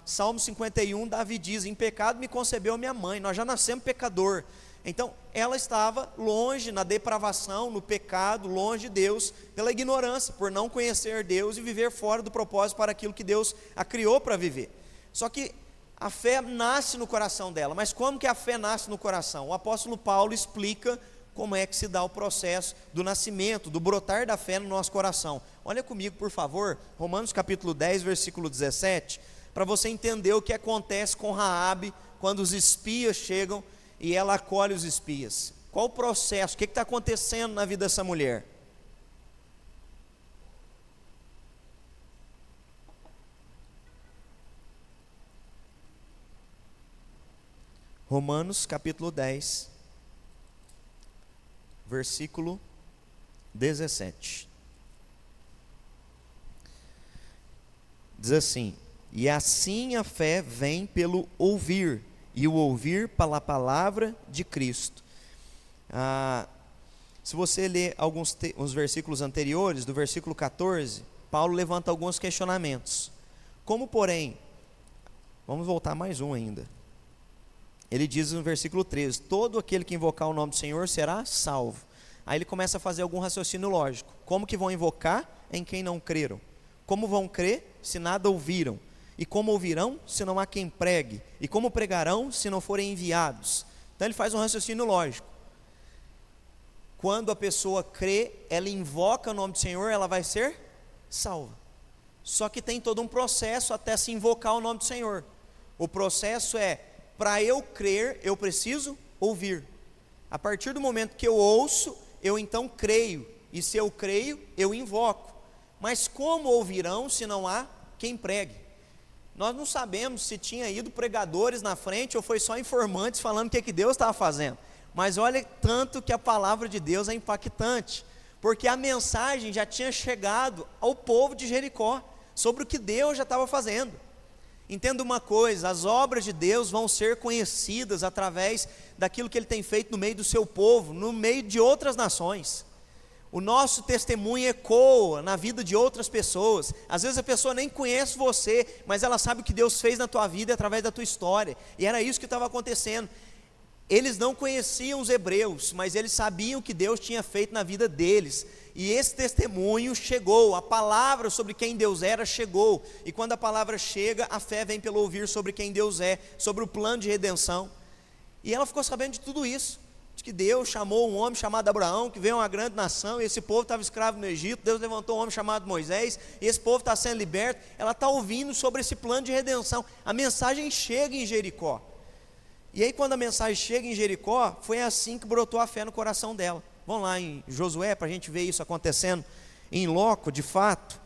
[SPEAKER 5] Salmo 51, Davi diz: em pecado me concebeu minha mãe, nós já nascemos pecador. Então ela estava longe, na depravação, no pecado, longe de Deus, pela ignorância, por não conhecer Deus e viver fora do propósito para aquilo que Deus a criou para viver. Só que a fé nasce no coração dela. Mas como que a fé nasce no coração? O apóstolo Paulo explica como é que se dá o processo do nascimento, do brotar da fé no nosso coração. Olha comigo, por favor, Romanos capítulo 10, versículo 17, para você entender o que acontece com Raabe quando os espias chegam e ela acolhe os espias. Qual o processo? O que está acontecendo na vida dessa mulher? Romanos capítulo 10, versículo 17. Diz assim: e assim a fé vem pelo ouvir, e o ouvir pela palavra de Cristo. Se você ler uns versículos anteriores, do versículo 14, Paulo levanta alguns questionamentos. Como, porém, vamos voltar mais um ainda. Ele diz no versículo 13: todo aquele que invocar o nome do Senhor será salvo. Aí ele começa a fazer algum raciocínio lógico. Como que vão invocar em quem não creram? Como vão crer se nada ouviram? E como ouvirão, se não há quem pregue? E como pregarão, se não forem enviados? Então ele faz um raciocínio lógico. Quando a pessoa crê, ela invoca o nome do Senhor, ela vai ser salva. Só que tem todo um processo até se invocar o nome do Senhor. O processo é, para eu crer, eu preciso ouvir. A partir do momento que eu ouço, eu então creio. E se eu creio, eu invoco. Mas como ouvirão se não há quem pregue? Nós não sabemos se tinha ido pregadores na frente ou foi só informantes falando o que Deus estava fazendo. Mas olha tanto que a palavra de Deus é impactante, porque a mensagem já tinha chegado ao povo de Jericó, sobre o que Deus já estava fazendo. Entenda uma coisa, as obras de Deus vão ser conhecidas através daquilo que Ele tem feito no meio do seu povo, no meio de outras nações. O nosso testemunho ecoa na vida de outras pessoas. Às vezes a pessoa nem conhece você, mas ela sabe o que Deus fez na tua vida através da tua história. E era isso que estava acontecendo. Eles não conheciam os hebreus, mas eles sabiam o que Deus tinha feito na vida deles. E esse testemunho chegou, a palavra sobre quem Deus era chegou. E quando a palavra chega, a fé vem pelo ouvir sobre quem Deus é, sobre o plano de redenção. E ela ficou sabendo de tudo isso. De que Deus chamou um homem chamado Abraão, que veio uma grande nação, e esse povo estava escravo no Egito. Deus levantou um homem chamado Moisés, e esse povo está sendo liberto. Ela está ouvindo sobre esse plano de redenção. A mensagem chega em Jericó. E aí quando a mensagem chega em Jericó, foi assim que brotou a fé no coração dela. Vamos lá em Josué, para a gente ver isso acontecendo em loco, de fato.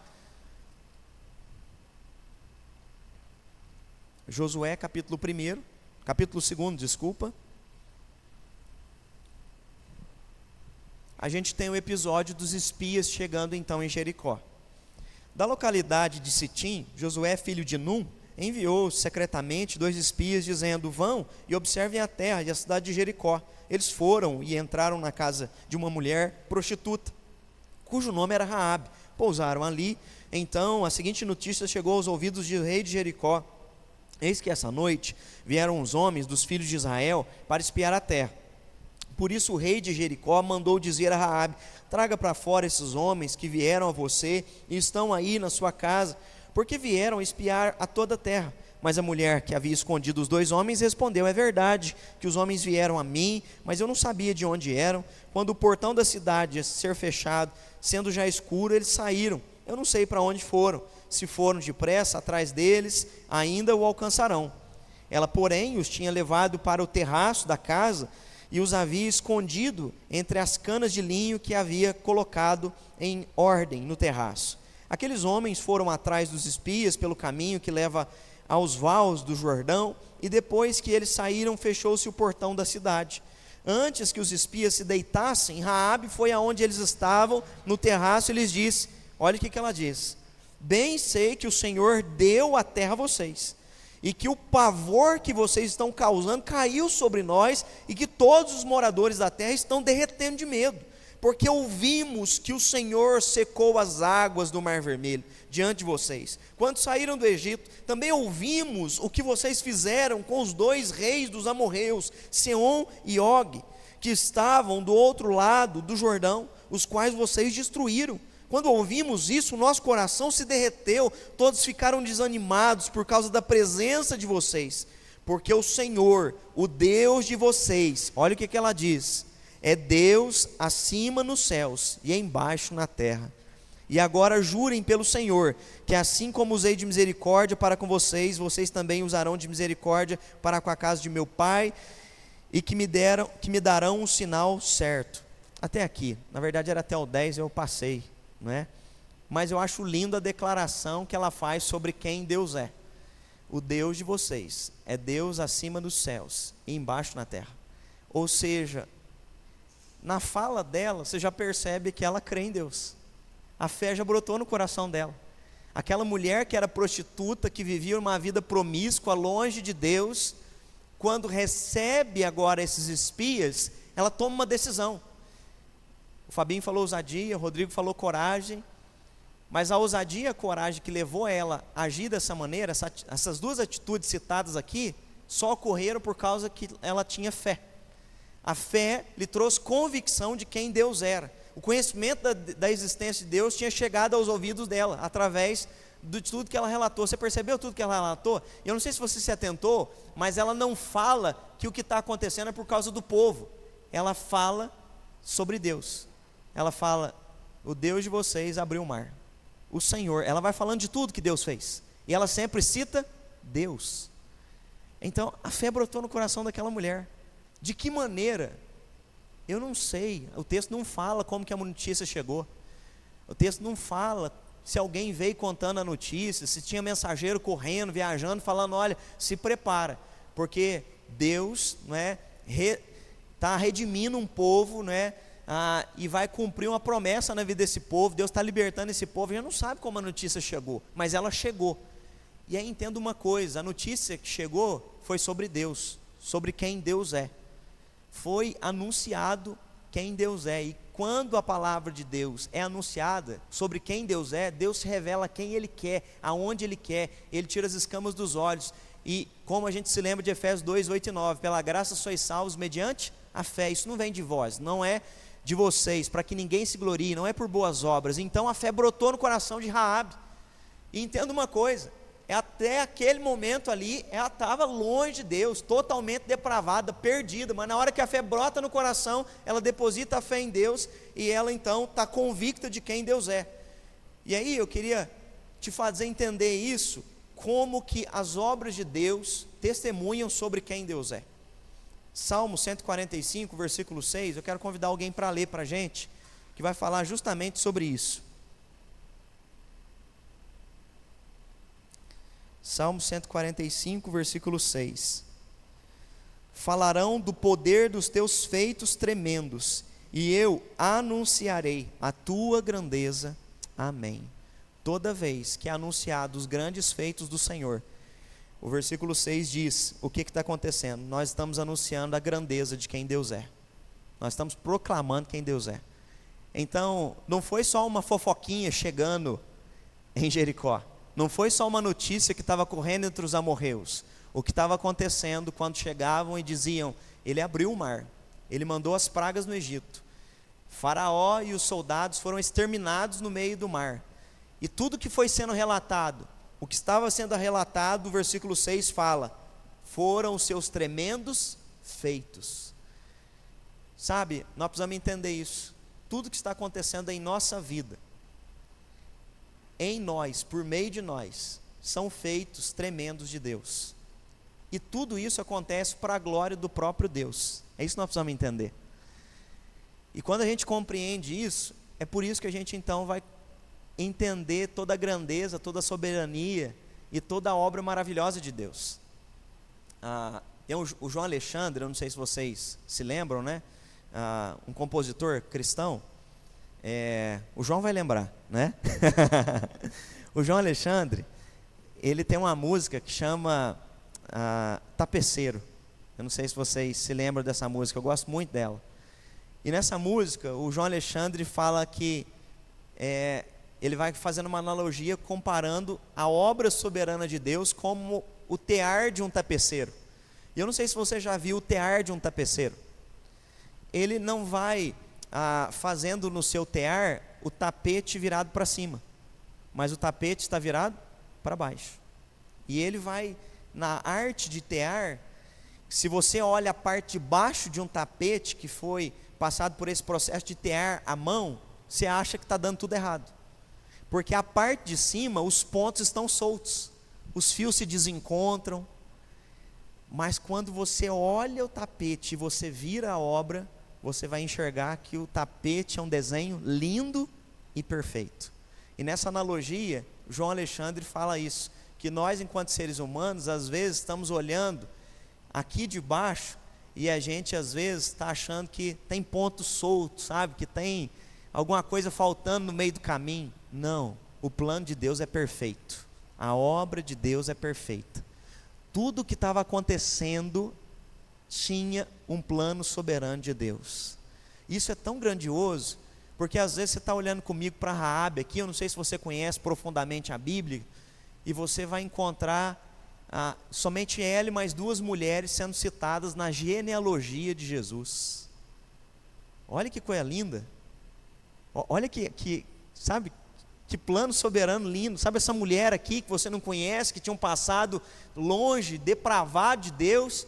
[SPEAKER 5] Josué capítulo 2, desculpa. A gente tem o episódio dos espias chegando então em Jericó. Da localidade de Sitim, Josué, filho de Num, enviou secretamente 2 espias, dizendo: vão e observem a terra e a cidade de Jericó. Eles foram e entraram na casa de uma mulher prostituta, cujo nome era Raabe. Pousaram ali. Então a seguinte notícia chegou aos ouvidos do rei de Jericó: eis que essa noite vieram os homens dos filhos de Israel para espiar a terra. Por isso o rei de Jericó mandou dizer a Raabe: traga para fora esses homens que vieram a você e estão aí na sua casa, porque vieram espiar a toda a terra. Mas a mulher que havia escondido os 2 homens respondeu: é verdade que os homens vieram a mim, mas eu não sabia de onde eram. Quando o portão da cidade ser fechado, sendo já escuro, eles saíram. Eu não sei para onde foram. Se foram depressa atrás deles, ainda o alcançarão. Ela, porém, os tinha levado para o terraço da casa e os havia escondido entre as canas de linho que havia colocado em ordem no terraço. Aqueles homens foram atrás dos espias pelo caminho que leva aos vales do Jordão, e depois que eles saíram, fechou-se o portão da cidade. Antes que os espias se deitassem, Raabe foi aonde eles estavam, no terraço, e lhes disse: olha o que ela diz: bem sei que o Senhor deu a terra a vocês, e que o pavor que vocês estão causando caiu sobre nós, e que todos os moradores da terra estão derretendo de medo, porque ouvimos que o Senhor secou as águas do Mar Vermelho diante de vocês, quando saíram do Egito. Também ouvimos o que vocês fizeram com os 2 reis dos amorreus, Seom e Og, que estavam do outro lado do Jordão, os quais vocês destruíram. Quando ouvimos isso, o nosso coração se derreteu, todos ficaram desanimados por causa da presença de vocês, porque o Senhor, o Deus de vocês, olha o que ela diz: é Deus acima nos céus e embaixo na terra. E agora jurem pelo Senhor, que assim como usei de misericórdia para com vocês, vocês também usarão de misericórdia para com a casa de meu pai, e que me darão um sinal certo. Até aqui, na verdade era até o 10, eu passei, não é? Mas eu acho linda a declaração que ela faz sobre quem Deus é. O Deus de vocês é Deus acima dos céus e embaixo na terra. Ou seja, na fala dela, você já percebe que ela crê em Deus. A fé já brotou no coração dela. Aquela mulher que era prostituta, que vivia uma vida promíscua, longe de Deus, quando recebe agora esses espias, ela toma uma decisão. O Fabinho falou ousadia, o Rodrigo falou coragem, mas a ousadia e a coragem que levou ela a agir dessa maneira, essas 2 atitudes citadas aqui, só ocorreram por causa que ela tinha fé. A fé lhe trouxe convicção de quem Deus era. O conhecimento da existência de Deus tinha chegado aos ouvidos dela, através de tudo que ela relatou. Você percebeu tudo que ela relatou? Eu não sei se você se atentou, mas ela não fala que o que está acontecendo é por causa do povo. Ela fala sobre Deus. Ela fala, o Deus de vocês abriu o mar. O Senhor, ela vai falando de tudo que Deus fez. E ela sempre cita Deus. Então, a fé brotou no coração daquela mulher. De que maneira? Eu não sei. O texto não fala como que a notícia chegou. O texto não fala se alguém veio contando a notícia, se tinha mensageiro correndo, viajando, falando, olha, se prepara, porque Deus, não é, está redimindo um povo, não é, e vai cumprir uma promessa na vida desse povo. Deus está libertando esse povo. A gente não sabe como a notícia chegou, mas ela chegou. E aí entenda uma coisa, a notícia que chegou foi sobre Deus, sobre quem Deus é. Foi anunciado quem Deus é. E quando a palavra de Deus é anunciada sobre quem Deus é, Deus se revela quem Ele quer, aonde Ele quer. Ele tira as escamas dos olhos. E como a gente se lembra de Efésios 2, 8 e 9, pela graça sois salvos mediante a fé. Isso não vem de vós, não é de vocês, para que ninguém se glorie, não é por boas obras. Então a fé brotou no coração de Raabe. E entenda uma coisa, até aquele momento ali, ela estava longe de Deus, totalmente depravada, perdida, mas na hora que a fé brota no coração, ela deposita a fé em Deus, e ela então está convicta de quem Deus é. E aí eu queria te fazer entender isso, como que as obras de Deus testemunham sobre quem Deus é. Salmo 145, versículo 6, eu quero convidar alguém para ler para a gente, que vai falar justamente sobre isso. Salmo 145, versículo 6. Falarão do poder dos teus feitos tremendos, e eu anunciarei a tua grandeza. Amém. Toda vez que é anunciado os grandes feitos do Senhor, o versículo 6 diz, o que está acontecendo? Nós estamos anunciando a grandeza de quem Deus é. Nós estamos proclamando quem Deus é. Então, não foi só uma fofoquinha chegando em Jericó. Não foi só uma notícia que estava correndo entre os amorreus. O que estava acontecendo quando chegavam e diziam, ele abriu o mar, ele mandou as pragas no Egito. Faraó e os soldados foram exterminados no meio do mar. E tudo que foi sendo relatado, o que estava sendo relatado, o versículo 6 fala, foram os seus tremendos feitos. Sabe, nós precisamos entender isso. Tudo que está acontecendo em nossa vida, em nós, por meio de nós, são feitos tremendos de Deus. E tudo isso acontece para a glória do próprio Deus. É isso que nós precisamos entender. E quando a gente compreende isso, é por isso que a gente então vai entender toda a grandeza, toda a soberania e toda a obra maravilhosa de Deus. Tem o João Alexandre, eu não sei se vocês se lembram, né? Um compositor cristão. O João vai lembrar, né? O João Alexandre, ele tem uma música que chama Tapeceiro. Eu não sei se vocês se lembram dessa música, eu gosto muito dela. E nessa música, o João Alexandre fala que ele vai fazendo uma analogia comparando a obra soberana de Deus como o tear de um tapeceiro. E eu não sei se você já viu o tear de um tapeceiro. Ele não vai fazendo no seu tear o tapete virado para cima, mas o tapete está virado para baixo. E ele vai, na arte de tear, se você olha a parte de baixo de um tapete que foi passado por esse processo de tear à mão, você acha que está dando tudo errado, porque a parte de cima, os pontos estão soltos, os fios se desencontram, mas quando você olha o tapete e você vira a obra, você vai enxergar que o tapete é um desenho lindo e perfeito. E nessa analogia, João Alexandre fala isso, que nós enquanto seres humanos, às vezes estamos olhando aqui de baixo, e a gente às vezes está achando que tem pontos soltos, sabe? Que tem alguma coisa faltando no meio do caminho. Não, o plano de Deus é perfeito, a obra de Deus é perfeita. Tudo que estava acontecendo tinha um plano soberano de Deus. Isso é tão grandioso, porque às vezes você está olhando comigo para Raabe aqui, eu não sei se você conhece profundamente a Bíblia, e você vai encontrar somente ela e mais duas mulheres sendo citadas na genealogia de Jesus. Olha que coisa linda. Olha que sabe, Que plano soberano lindo. Sabe essa mulher aqui que você não conhece, que tinha um passado longe, depravado de Deus?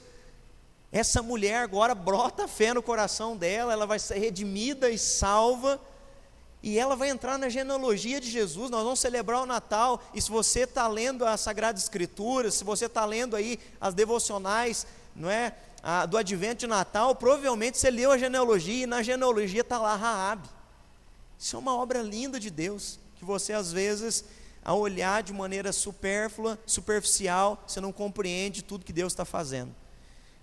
[SPEAKER 5] Essa mulher agora brota a fé no coração dela, ela vai ser redimida e salva, e ela vai entrar na genealogia de Jesus. Nós vamos celebrar o Natal, e se você está lendo a Sagrada Escritura, se você está lendo aí as devocionais, não é, do Advento de Natal, provavelmente você leu a genealogia, e na genealogia está lá Raabe. Isso é uma obra linda de Deus, que você às vezes, ao olhar de maneira supérflua, superficial, você não compreende tudo que Deus está fazendo.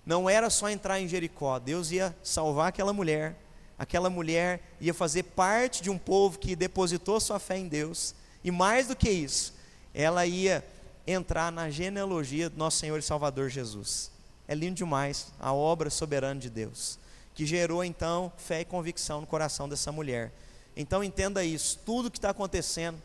[SPEAKER 5] Não era só entrar em Jericó, Deus ia salvar aquela mulher ia fazer parte de um povo que depositou sua fé em Deus, e mais do que isso, ela ia entrar na genealogia do nosso Senhor e Salvador Jesus. É lindo demais a obra soberana de Deus, que gerou então fé e convicção no coração dessa mulher. Então entenda isso, tudo que está acontecendo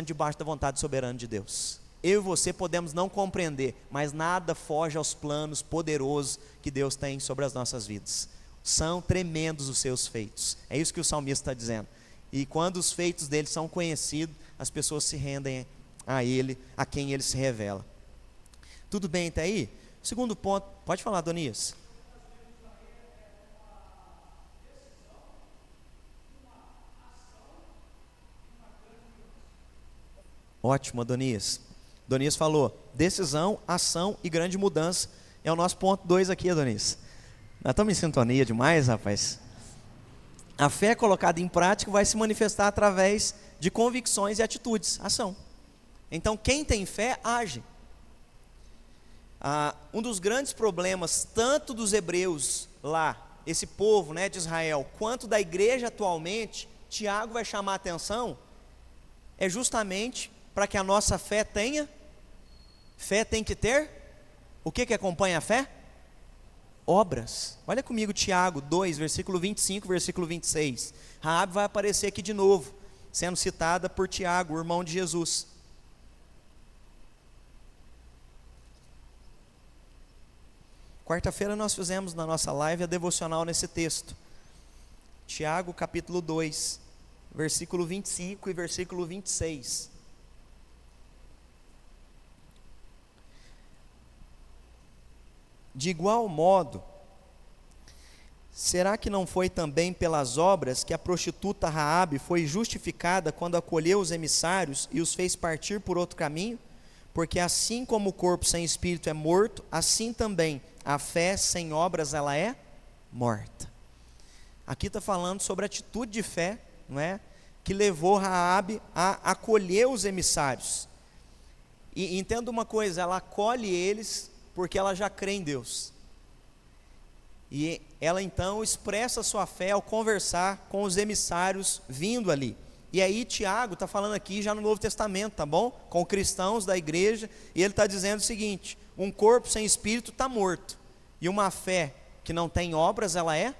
[SPEAKER 5] debaixo da vontade soberana de Deus. Eu e você podemos não compreender, mas nada foge aos planos poderosos que Deus tem sobre as nossas vidas. São tremendos os seus feitos, é isso que o salmista está dizendo. E quando os feitos dele são conhecidos, as pessoas se rendem a ele, a quem ele se revela. Tudo bem até aí? Segundo ponto, pode falar, Adonias. Ótimo, Adonias. Adonias falou, decisão, ação e grande mudança. É o nosso ponto 2 aqui, Adonias. Nós estamos em sintonia demais, rapaz. A fé colocada em prática vai se manifestar através de convicções e atitudes, ação. Então, quem tem fé, age. Um dos grandes problemas, tanto dos hebreus lá, esse povo, né, de Israel, quanto da igreja atualmente, Tiago vai chamar a atenção, é justamente para que a nossa fé tenha. Fé tem que ter o que acompanha a fé? Obras. Olha comigo Tiago 2, versículo 25, versículo 26. Raabe vai aparecer aqui de novo, sendo citada por Tiago, o irmão de Jesus. Quarta-feira nós fizemos na nossa live a devocional nesse texto. Tiago capítulo 2, versículo 25 e versículo 26. De igual modo, será que não foi também pelas obras que a prostituta Raabe foi justificada quando acolheu os emissários e os fez partir por outro caminho? Porque assim como o corpo sem espírito é morto, assim também a fé sem obras ela é morta. Aqui está falando sobre a atitude de fé, não é? Que levou Raabe a acolher os emissários. E entenda uma coisa, ela acolhe eles porque ela já crê em Deus. E ela então expressa a sua fé ao conversar com os emissários vindo ali. E aí Tiago está falando aqui já no Novo Testamento, tá bom? Com cristãos da igreja, e ele está dizendo o seguinte: um corpo sem espírito está morto, e uma fé que não tem obras, ela é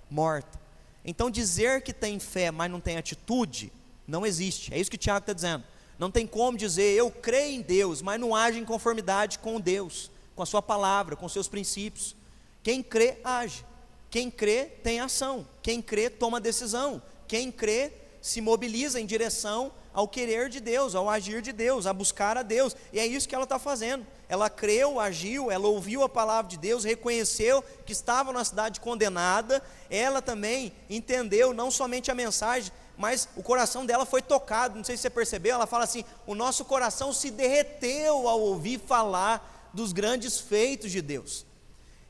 [SPEAKER 5] morta. Então dizer que tem fé, mas não tem atitude, não existe. É isso que Tiago está dizendo. Não tem como dizer, eu creio em Deus, mas não age em conformidade com Deus, com a sua palavra, com seus princípios. Quem crê, age. Quem crê, tem ação. Quem crê, toma decisão. Quem crê, se mobiliza em direção ao querer de Deus, ao agir de Deus, a buscar a Deus. E é isso que ela está fazendo. Ela creu, agiu, ela ouviu a palavra de Deus, reconheceu que estava na cidade condenada. Ela também entendeu não somente a mensagem, mas o coração dela foi tocado. Não sei se você percebeu, ela fala assim, o nosso coração se derreteu ao ouvir falar dos grandes feitos de Deus.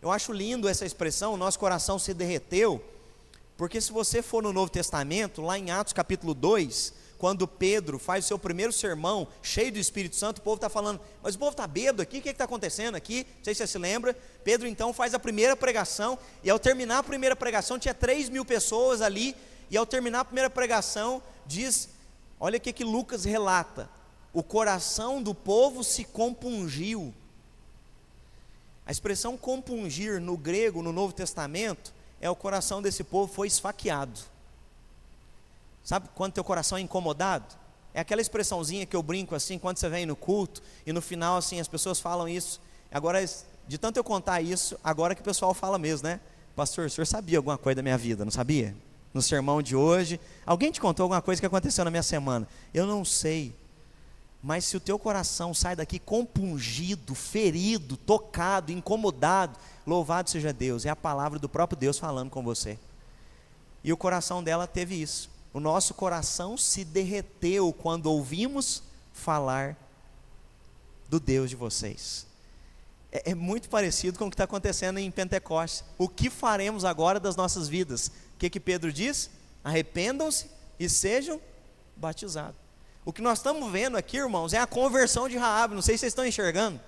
[SPEAKER 5] Eu acho lindo essa expressão, o nosso coração se derreteu, porque se você for no Novo Testamento, lá em Atos capítulo 2, quando Pedro faz o seu primeiro sermão, cheio do Espírito Santo, o povo está falando, mas o povo está bêbado aqui, o que está acontecendo aqui? Não sei se você se lembra. Pedro então faz a primeira pregação, e ao terminar a primeira pregação, tinha 3.000 pessoas ali, e ao terminar a primeira pregação, diz, olha o que Lucas relata, o coração do povo se compungiu. A expressão compungir no grego, no Novo Testamento, é o coração desse povo foi esfaqueado. Sabe quando teu coração é incomodado? É aquela expressãozinha que eu brinco assim, quando você vem no culto, e no final assim, as pessoas falam isso. Agora, de tanto eu contar isso, agora que o pessoal fala mesmo, né? Pastor, o senhor sabia alguma coisa da minha vida, não sabia? no sermão de hoje. Alguém te contou alguma coisa que aconteceu na minha semana? Eu não sei, mas se o teu coração sai daqui compungido, ferido, tocado, incomodado, louvado seja Deus, é a palavra do próprio Deus falando com você. E o coração dela teve isso. O nosso coração se derreteu quando ouvimos falar do Deus de vocês. É muito parecido com o que está acontecendo em Pentecostes. O que faremos agora das nossas vidas? O que Pedro diz? Arrependam-se e sejam batizados. O que nós estamos vendo aqui, irmãos, é a conversão de Raabe. Não sei se vocês estão enxergando.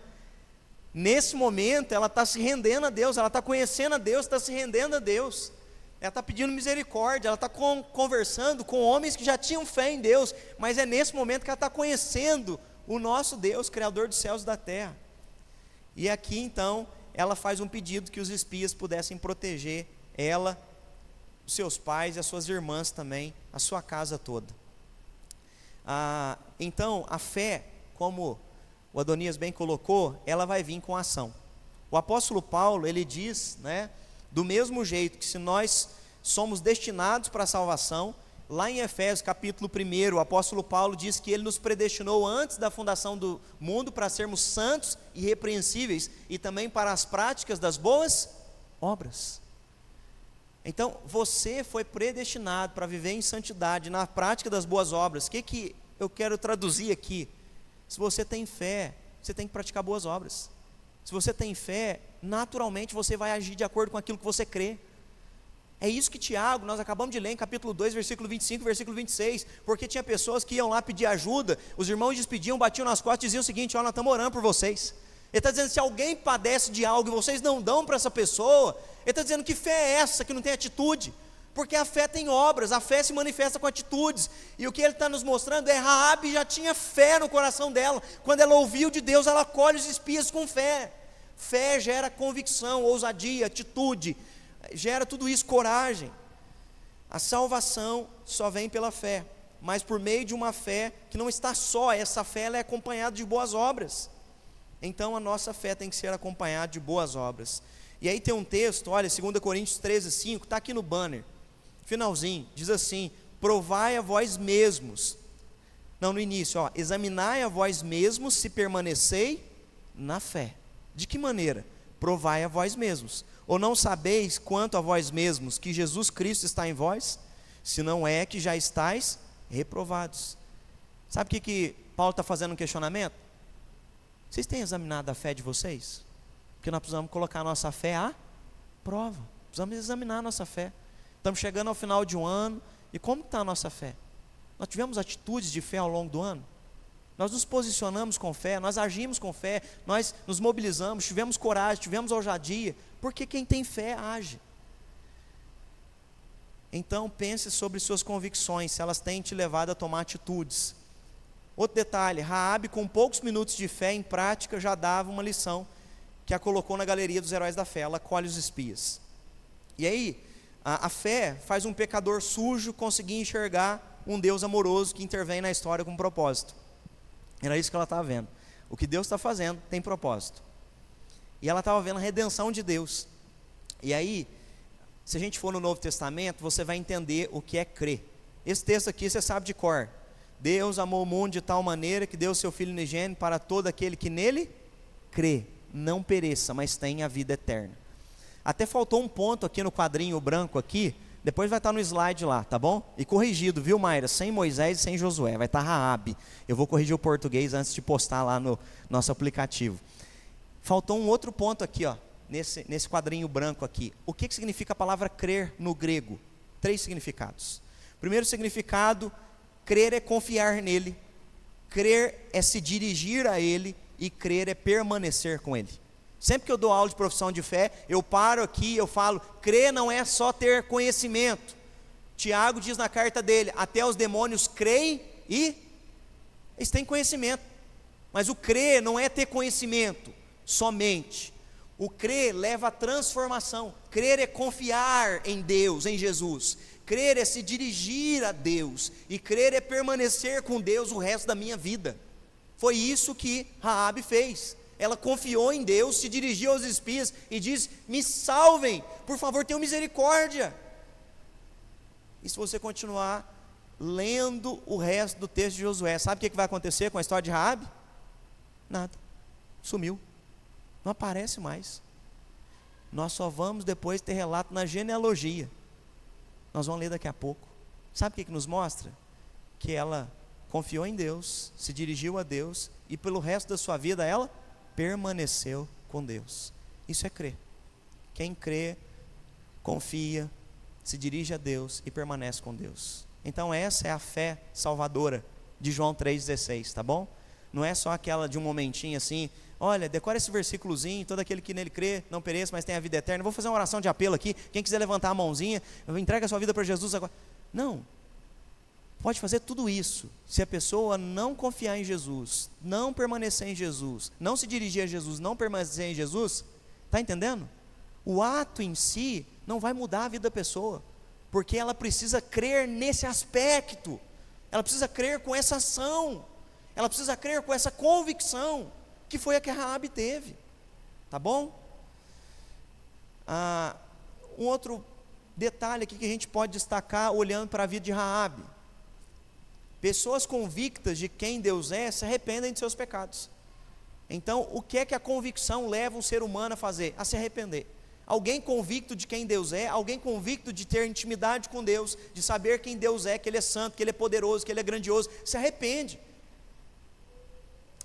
[SPEAKER 5] Nesse momento ela está se rendendo a Deus, ela está conhecendo a Deus, está se rendendo a Deus. Ela está pedindo misericórdia, ela está conversando com homens que já tinham fé em Deus, mas é nesse momento que ela está conhecendo o nosso Deus, Criador dos céus e da terra. E aqui então, ela faz um pedido que os espias pudessem proteger ela, os seus pais e as suas irmãs também, a sua casa toda. Então, a fé, como o Adonias bem colocou, ela vai vir com ação. O apóstolo Paulo, ele diz, né, do mesmo jeito que se nós somos destinados para a salvação, lá em Efésios capítulo 1, o apóstolo Paulo diz que ele nos predestinou antes da fundação do mundo para sermos santos e irrepreensíveis e também para as práticas das boas obras. Então, você foi predestinado para viver em santidade, na prática das boas obras. O que eu quero traduzir aqui? Se você tem fé, você tem que praticar boas obras. Se você tem fé, naturalmente você vai agir de acordo com aquilo que você crê. É isso que Tiago, nós acabamos de ler em capítulo 2, versículo 25, versículo 26, porque tinha pessoas que iam lá pedir ajuda, os irmãos despediam, batiam nas costas e diziam o seguinte: ó, nós estamos orando por vocês. Ele está dizendo, se alguém padece de algo e vocês não dão para essa pessoa, ele está dizendo, que fé é essa que não tem atitude? Porque a fé tem obras, a fé se manifesta com atitudes, e o que ele está nos mostrando é, Raabe já tinha fé no coração dela, quando ela ouviu de Deus, ela acolhe os espias com fé. Fé gera convicção, ousadia, atitude, gera tudo isso, coragem. A salvação só vem pela fé, mas por meio de uma fé que não está só, essa fé ela é acompanhada de boas obras. Então a nossa fé tem que ser acompanhada de boas obras. E aí tem um texto, olha, 2 Coríntios 13:5, está aqui no banner, finalzinho, diz assim: provai a vós mesmos, não, no início, ó, examinai a vós mesmos se permanecei na fé. De que maneira? Provai a vós mesmos. Ou não sabeis quanto a vós mesmos que Jesus Cristo está em vós? Se não é que já estáis reprovados. Sabe o que Paulo está fazendo um questionamento? Vocês têm examinado a fé de vocês? Porque nós precisamos colocar a nossa fé à prova. Precisamos examinar a nossa fé. Estamos chegando ao final de um ano, e como está a nossa fé? Nós tivemos atitudes de fé ao longo do ano? Nós nos posicionamos com fé, nós agimos com fé, nós nos mobilizamos, tivemos coragem, tivemos ousadia, porque quem tem fé age. Então pense sobre suas convicções, se elas têm te levado a tomar atitudes. Outro detalhe, Raabe, com poucos minutos de fé em prática, já dava uma lição, que a colocou na galeria dos heróis da fé. Ela colhe os espias. E aí, a fé faz um pecador sujo conseguir enxergar um Deus amoroso que intervém na história com um propósito. Era isso que ela estava vendo. O que Deus está fazendo tem propósito. E ela estava vendo a redenção de Deus. E aí, se a gente for no Novo Testamento, você vai entender o que é crer. Esse texto aqui você sabe de cor. Deus amou o mundo de tal maneira que deu o seu Filho unigênito para todo aquele que nele crê, não pereça, mas tenha a vida eterna. Até faltou um ponto aqui no quadrinho branco aqui, depois vai estar no slide lá, tá bom? E corrigido, viu, Mayra? Sem Moisés e sem Josué, vai estar Raabe. Eu vou corrigir o português antes de postar lá no nosso aplicativo. Faltou um outro ponto aqui, ó, nesse quadrinho branco aqui. O que significa a palavra crer no grego? 3 significados. Primeiro significado, crer é confiar nele, crer é se dirigir a ele, e crer é permanecer com ele. Sempre que eu dou aula de profissão de fé, eu paro aqui, eu falo, crer não é só ter conhecimento. Tiago diz na carta dele, até os demônios creem e eles têm conhecimento. Mas o crer não é ter conhecimento somente. O crer leva à transformação. Crer é confiar em Deus, em Jesus. Crer é se dirigir a Deus. E crer é permanecer com Deus o resto da minha vida. Foi isso que Raabe fez. Ela confiou em Deus, se dirigiu aos espias e diz, me salvem, por favor, tenham misericórdia. E se você continuar lendo o resto do texto de Josué, sabe o que vai acontecer com a história de Raabe? Nada, sumiu, não aparece mais. Nós só vamos depois ter relato na genealogia, nós vamos ler daqui a pouco. Sabe o que nos mostra? Que ela confiou em Deus, se dirigiu a Deus, e pelo resto da sua vida ela permaneceu com Deus. Isso é crer. Quem crê, confia, se dirige a Deus e permanece com Deus. Então essa é a fé salvadora de João 3,16, tá bom? Não é só aquela de um momentinho assim, olha, decora esse versículozinho, todo aquele que nele crê, não pereça, mas tem a vida eterna. Vou fazer uma oração de apelo aqui, quem quiser levantar a mãozinha, entrega a sua vida para Jesus agora. Não, pode fazer tudo isso, se a pessoa não confiar em Jesus, não permanecer em Jesus, não se dirigir a Jesus, não permanecer em Jesus, está entendendo? O ato em si não vai mudar a vida da pessoa, porque ela precisa crer nesse aspecto, ela precisa crer com essa ação, ela precisa crer com essa convicção, que foi a que Raabe teve, tá bom? Um outro detalhe aqui que a gente pode destacar olhando para a vida de Raabe: pessoas convictas de quem Deus é se arrependem de seus pecados. Então, o que é que a convicção leva um ser humano a fazer? A se arrepender. Alguém convicto de quem Deus é, alguém convicto de ter intimidade com Deus, de saber quem Deus é, que Ele é santo, que Ele é poderoso, que Ele é grandioso, se arrepende.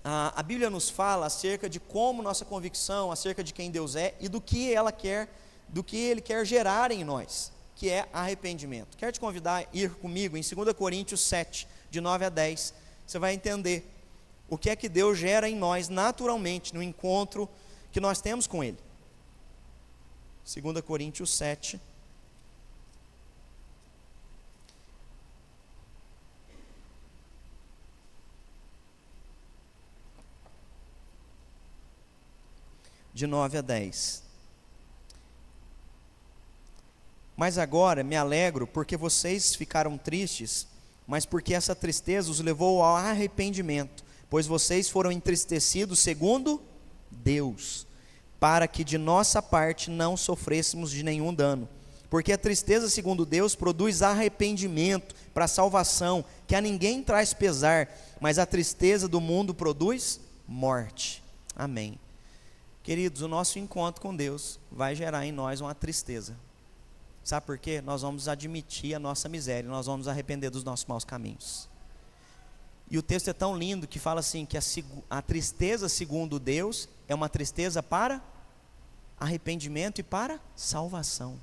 [SPEAKER 5] A Bíblia nos fala acerca de como nossa convicção, acerca de quem Deus é e do que ela quer, do que Ele quer gerar em nós, que é arrependimento. Quero te convidar a ir comigo em 2 Coríntios 7, de 9 a 10, você vai entender o que é que Deus gera em nós naturalmente, no encontro que nós temos com Ele. 2 Coríntios 7, de 9 a 10. Mas agora me alegro porque vocês ficaram tristes, mas porque essa tristeza os levou ao arrependimento, pois vocês foram entristecidos segundo Deus, para que de nossa parte não sofrêssemos de nenhum dano. Porque a tristeza segundo Deus produz arrependimento para a salvação, que a ninguém traz pesar, mas a tristeza do mundo produz morte. Amém. Queridos, o nosso encontro com Deus vai gerar em nós uma tristeza. Sabe por quê? Nós vamos admitir a nossa miséria, nós vamos arrepender dos nossos maus caminhos. E o texto é tão lindo que fala assim, que a tristeza segundo Deus é uma tristeza para arrependimento e para salvação.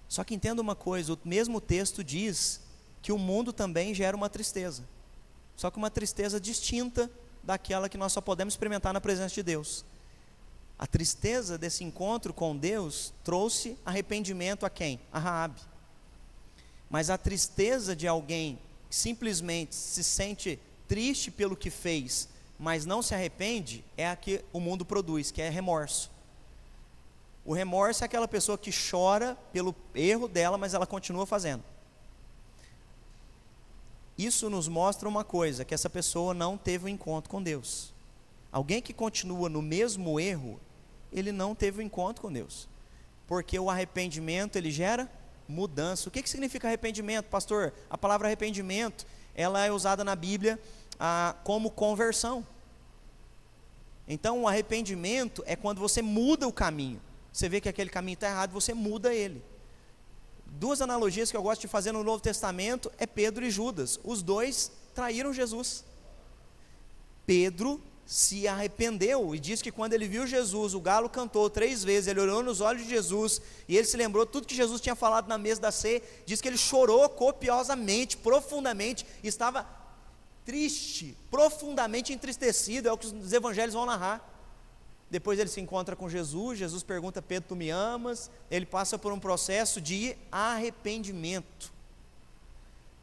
[SPEAKER 5] Só que entenda uma coisa, o mesmo texto diz que o mundo também gera uma tristeza, só que uma tristeza distinta daquela que nós só podemos experimentar na presença de Deus. A tristeza desse encontro com Deus trouxe arrependimento a quem? A Raabe. Mas a tristeza de alguém que simplesmente se sente triste pelo que fez, mas não se arrepende, é a que o mundo produz, que é remorso. O remorso é aquela pessoa que chora pelo erro dela, mas ela continua fazendo. Isso nos mostra uma coisa, que essa pessoa não teve um encontro com Deus. Alguém que continua no mesmo erro, ele não teve um encontro com Deus. Porque o arrependimento, ele gera mudança. O que significa arrependimento, pastor? A palavra arrependimento, ela é usada na Bíblia como conversão. Então o arrependimento é quando você muda o caminho. Você vê que aquele caminho está errado, você muda ele. Duas analogias que eu gosto de fazer no Novo Testamento é Pedro e Judas. Os dois traíram Jesus. Pedro se arrependeu e diz que quando ele viu Jesus, o galo cantou 3 vezes, ele olhou nos olhos de Jesus e ele se lembrou tudo que Jesus tinha falado na mesa da ceia. Diz que ele chorou copiosamente, profundamente, estava triste, profundamente entristecido. É o que os evangelhos vão narrar. Depois ele se encontra com Jesus, Jesus pergunta: Pedro, tu me amas? Ele passa por um processo de arrependimento.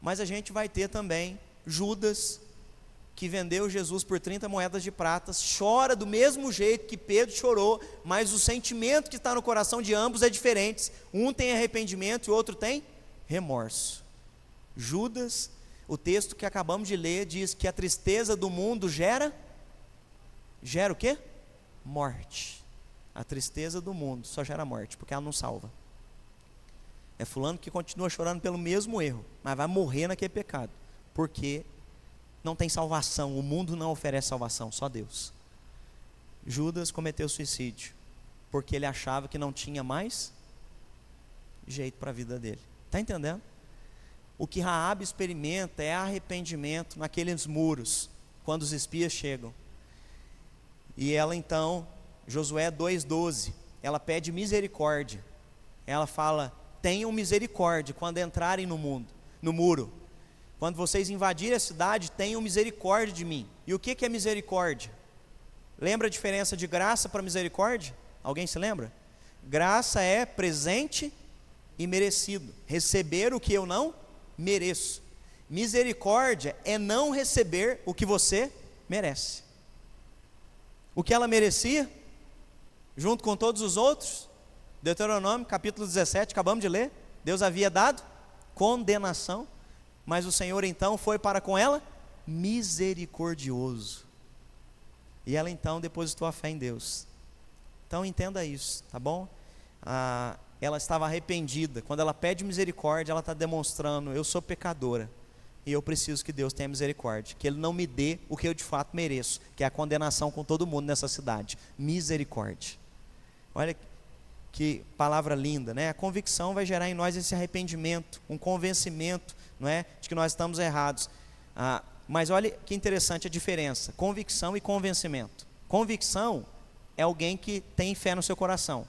[SPEAKER 5] Mas a gente vai ter também Judas, que vendeu Jesus por 30 moedas de prata, chora do mesmo jeito que Pedro chorou, mas o sentimento que está no coração de ambos é diferente. Um tem arrependimento e o outro tem remorso. Judas, o texto que acabamos de ler, diz que a tristeza do mundo gera o quê? Morte. A tristeza do mundo só gera morte, porque ela não salva. É fulano que continua chorando pelo mesmo erro, mas vai morrer naquele pecado, porque não tem salvação, o mundo não oferece salvação, só Deus. Judas cometeu suicídio, porque ele achava que não tinha mais jeito para a vida dele. Está entendendo? O que Raabe experimenta é arrependimento naqueles muros, quando os espias chegam. E ela então, Josué 2,12, ela pede misericórdia. Ela fala: tenham misericórdia quando entrarem no muro. Quando vocês invadirem a cidade, tenham misericórdia de mim. E o que é misericórdia? Lembra a diferença de graça para misericórdia? Alguém se lembra? Graça é presente e merecido. Receber o que eu não mereço. Misericórdia é não receber o que você merece. O que ela merecia, junto com todos os outros, Deuteronômio capítulo 17, acabamos de ler, Deus havia dado condenação, mas o Senhor então foi para com ela misericordioso, e ela então depositou a fé em Deus. Então entenda isso, tá bom? Ela estava arrependida. Quando ela pede misericórdia, ela está demonstrando: eu sou pecadora e eu preciso que Deus tenha misericórdia, que Ele não me dê o que eu de fato mereço, que é a condenação com todo mundo nessa cidade. Misericórdia. Olha que palavra linda, né? A convicção vai gerar em nós esse arrependimento, um convencimento, não é, de que nós estamos errados. Mas olha que interessante a diferença: convicção e convencimento. Convicção é alguém que tem fé no seu coração.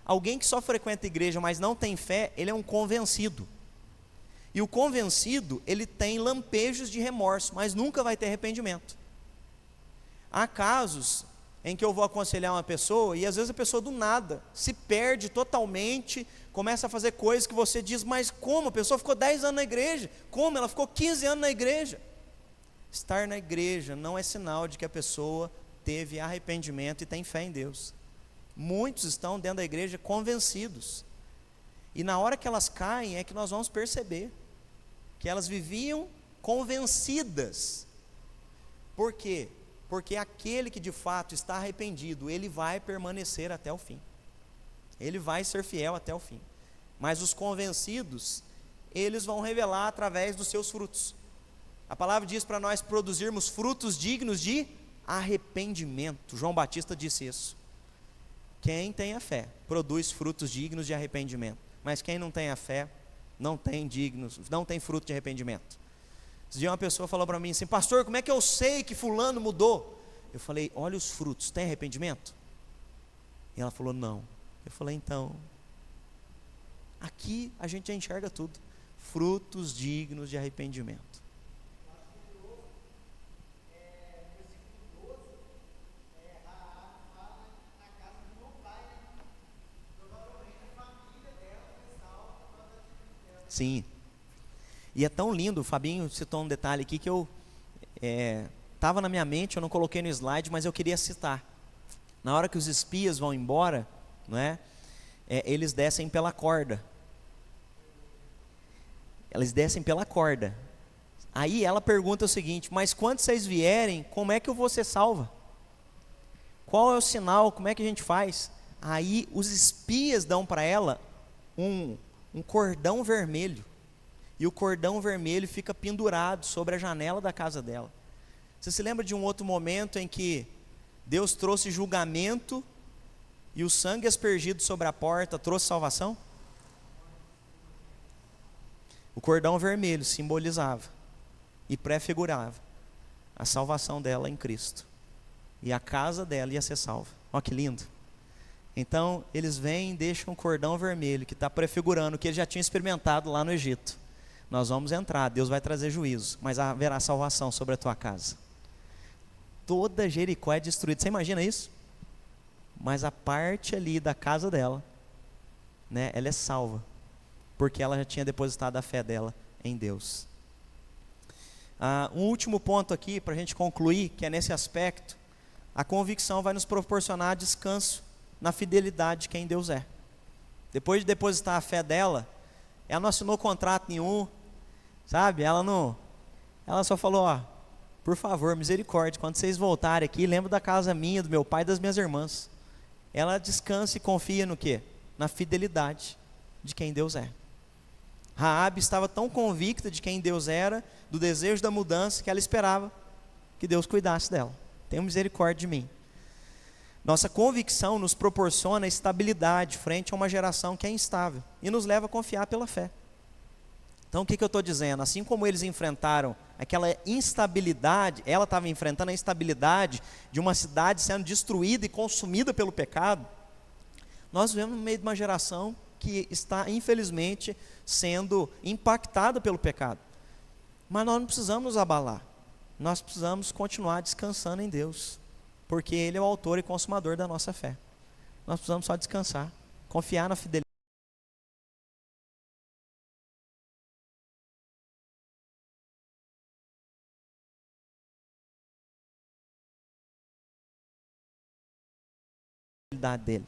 [SPEAKER 5] Alguém que só frequenta a igreja, mas não tem fé, ele é um convencido. E o convencido, ele tem lampejos de remorso, mas nunca vai ter arrependimento. Há casos em que eu vou aconselhar uma pessoa, e às vezes a pessoa do nada se perde totalmente, começa a fazer coisas que você diz: mas como? A pessoa ficou 10 anos na igreja, como? Ela ficou 15 anos na igreja. Estar na igreja não é sinal de que a pessoa teve arrependimento e tem fé em Deus. Muitos estão dentro da igreja convencidos, e na hora que elas caem é que nós vamos perceber que elas viviam convencidas. Por quê? Porque aquele que de fato está arrependido, ele vai permanecer até o fim, ele vai ser fiel até o fim. Mas os convencidos, eles vão revelar através dos seus frutos. A palavra diz para nós produzirmos frutos dignos de arrependimento. João Batista disse isso. Quem tem a fé produz frutos dignos de arrependimento, mas quem não tem a fé não tem fruto de arrependimento. Esse dia uma pessoa falou para mim assim: pastor, como é que eu sei que fulano mudou? Eu falei: olha os frutos, tem arrependimento? E ela falou: não. Eu falei: então, aqui a gente já enxerga tudo, frutos dignos de arrependimento. Sim, e é tão lindo. O Fabinho citou um detalhe aqui que eu estava na minha mente, eu não coloquei no slide, mas eu queria citar. Na hora que os espias vão embora, não é? Eles descem pela corda. Eles descem pela corda. Aí ela pergunta o seguinte: mas quando vocês vierem, como é que eu vou ser salva? Qual é o sinal? Como é que a gente faz? Aí os espias dão para ela um cordão vermelho, e o cordão vermelho fica pendurado sobre a janela da casa dela. Você se lembra de um outro momento em que Deus trouxe julgamento e o sangue aspergido sobre a porta trouxe salvação? O cordão vermelho simbolizava e prefigurava a salvação dela em Cristo, e a casa dela ia ser salva. Olha que lindo. Então eles vêm e deixam um cordão vermelho que está prefigurando o que eles já tinham experimentado lá no Egito. Nós vamos entrar, Deus vai trazer juízo, mas haverá salvação sobre a tua casa. Toda Jericó é destruída, você imagina isso? Mas a parte ali da casa dela, né, ela é salva, porque ela já tinha depositado a fé dela em Deus. Um último ponto aqui para a gente concluir, que é nesse aspecto: a convicção vai nos proporcionar descanso na fidelidade de quem Deus é. Depois de depositar a fé dela, ela não assinou contrato nenhum, sabe? Ela só falou: ó, por favor, misericórdia, quando vocês voltarem aqui, lembra da casa minha, do meu pai e das minhas irmãs. Ela descansa e confia no quê? Na fidelidade de quem Deus é. Raabe estava tão convicta de quem Deus era, do desejo da mudança, que ela esperava que Deus cuidasse dela. Tenha misericórdia de mim. Nossa convicção nos proporciona estabilidade frente a uma geração que é instável e nos leva a confiar pela fé. Então o que eu estou dizendo? Assim como eles enfrentaram aquela instabilidade, ela estava enfrentando a instabilidade de uma cidade sendo destruída e consumida pelo pecado, nós vivemos no meio de uma geração que está, infelizmente, sendo impactada pelo pecado. Mas nós não precisamos nos abalar. Nós precisamos continuar descansando em Deus, porque Ele é o autor e consumador da nossa fé. Nós precisamos só descansar, confiar na fidelidade dele.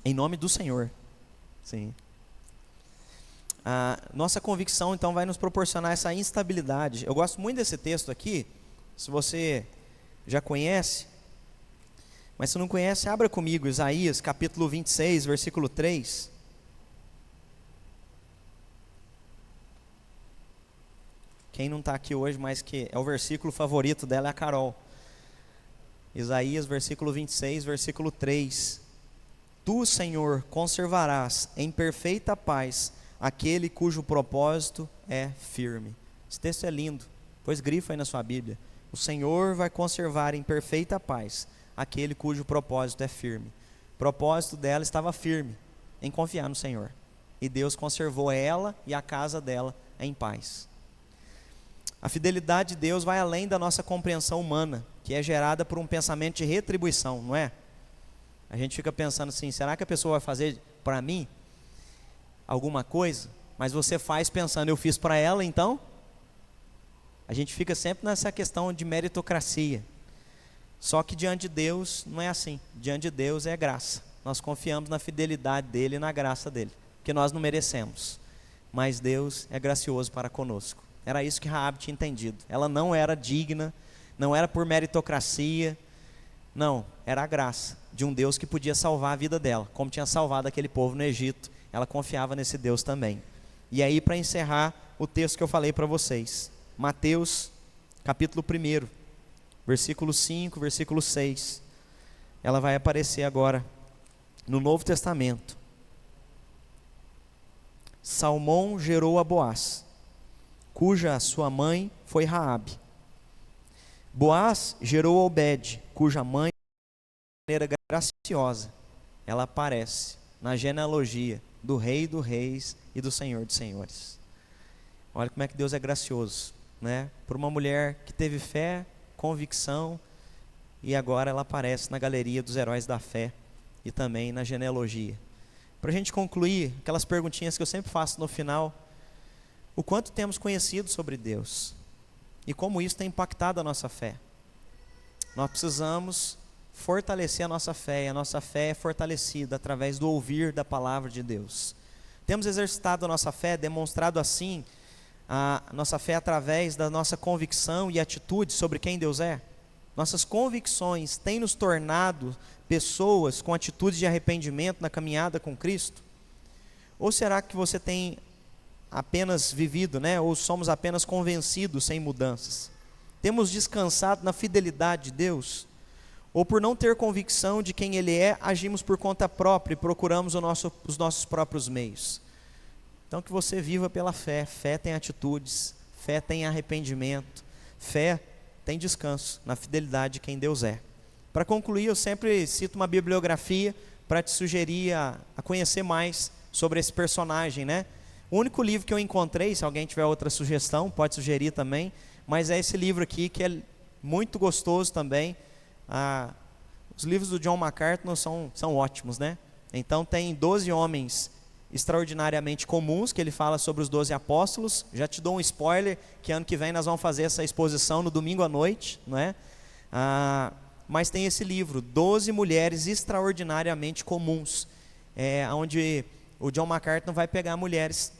[SPEAKER 5] Em nome do Senhor. Sim. A nossa convicção, então, vai nos proporcionar essa instabilidade. Eu gosto muito desse texto aqui. Se você já conhece, mas se não conhece, abra comigo Isaías, capítulo 26, versículo 3. Quem não está aqui hoje, mas que é o versículo favorito dela, é a Carol. Isaías, versículo 26, versículo 3. Tu, Senhor, conservarás em perfeita paz aquele cujo propósito é firme. Esse texto é lindo, pois grifa aí na sua Bíblia. O Senhor vai conservar em perfeita paz aquele cujo propósito é firme. O propósito dela estava firme, em confiar no Senhor. E Deus conservou ela e a casa dela em paz. A fidelidade de Deus vai além da nossa compreensão humana, que é gerada por um pensamento de retribuição, não é? A gente fica pensando assim, será que a pessoa vai fazer para mim alguma coisa? Mas você faz pensando, eu fiz para ela, então? A gente fica sempre nessa questão de meritocracia. Só que diante de Deus não é assim. Diante de Deus é graça. Nós confiamos na fidelidade dele e na graça dele, porque nós não merecemos. Mas Deus é gracioso para conosco. Era isso que Raabe tinha entendido. Ela não era digna, não era por meritocracia, não, era a graça de um Deus que podia salvar a vida dela, como tinha salvado aquele povo no Egito. Ela confiava nesse Deus também. E aí, para encerrar o texto que eu falei para vocês, Mateus, capítulo 1, versículo 5, versículo 6. Ela vai aparecer agora no Novo Testamento. Salmão gerou a Boaz, cuja sua mãe foi Raabe. Boaz gerou a Obed, cuja mãe, de maneira graciosa, ela aparece na genealogia do Rei dos Reis e do Senhor dos Senhores. Olha como é que Deus é gracioso, né? Por uma mulher que teve fé, convicção, e agora ela aparece na galeria dos heróis da fé e também na genealogia. Para a gente concluir, aquelas perguntinhas que eu sempre faço no final: o quanto temos conhecido sobre Deus e como isso tem impactado a nossa fé? Nós precisamos fortalecer a nossa fé, e a nossa fé é fortalecida através do ouvir da palavra de Deus. Temos exercitado a nossa fé, demonstrado assim a nossa fé através da nossa convicção e atitude sobre quem Deus é? Nossas convicções têm nos tornado pessoas com atitudes de arrependimento na caminhada com Cristo? Ou será que você tem apenas vivido, né? Ou somos apenas convencidos sem mudanças? Temos descansado na fidelidade de Deus? Ou por não ter convicção de quem Ele é, agimos por conta própria e procuramos os nossos próprios meios? Então que você viva pela fé. Fé tem atitudes, fé tem arrependimento, fé tem descanso na fidelidade de quem Deus é. Para concluir, eu sempre cito uma bibliografia para te sugerir a conhecer mais sobre esse personagem, né? O único livro que eu encontrei, se alguém tiver outra sugestão, pode sugerir também, mas é esse livro aqui que é muito gostoso também. Os livros do John MacArthur são ótimos, né? Então tem 12 homens extraordinariamente comuns, que ele fala sobre os 12 apóstolos. Já te dou um spoiler, que ano que vem nós vamos fazer essa exposição no domingo à noite, não é? Mas tem esse livro, 12 mulheres extraordinariamente comuns, onde o John MacArthur vai pegar mulheres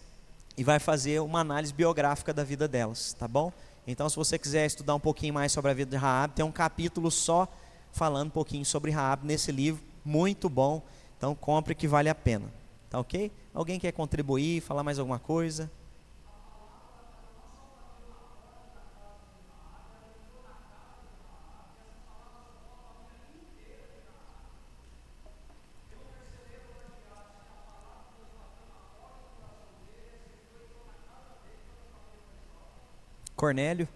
[SPEAKER 5] e vai fazer uma análise biográfica da vida delas, tá bom? Então, se você quiser estudar um pouquinho mais sobre a vida de Raabe, tem um capítulo só falando um pouquinho sobre Raabe nesse livro, muito bom. Então, compre que vale a pena. Tá ok? Alguém quer contribuir, falar mais alguma coisa? Cornélio.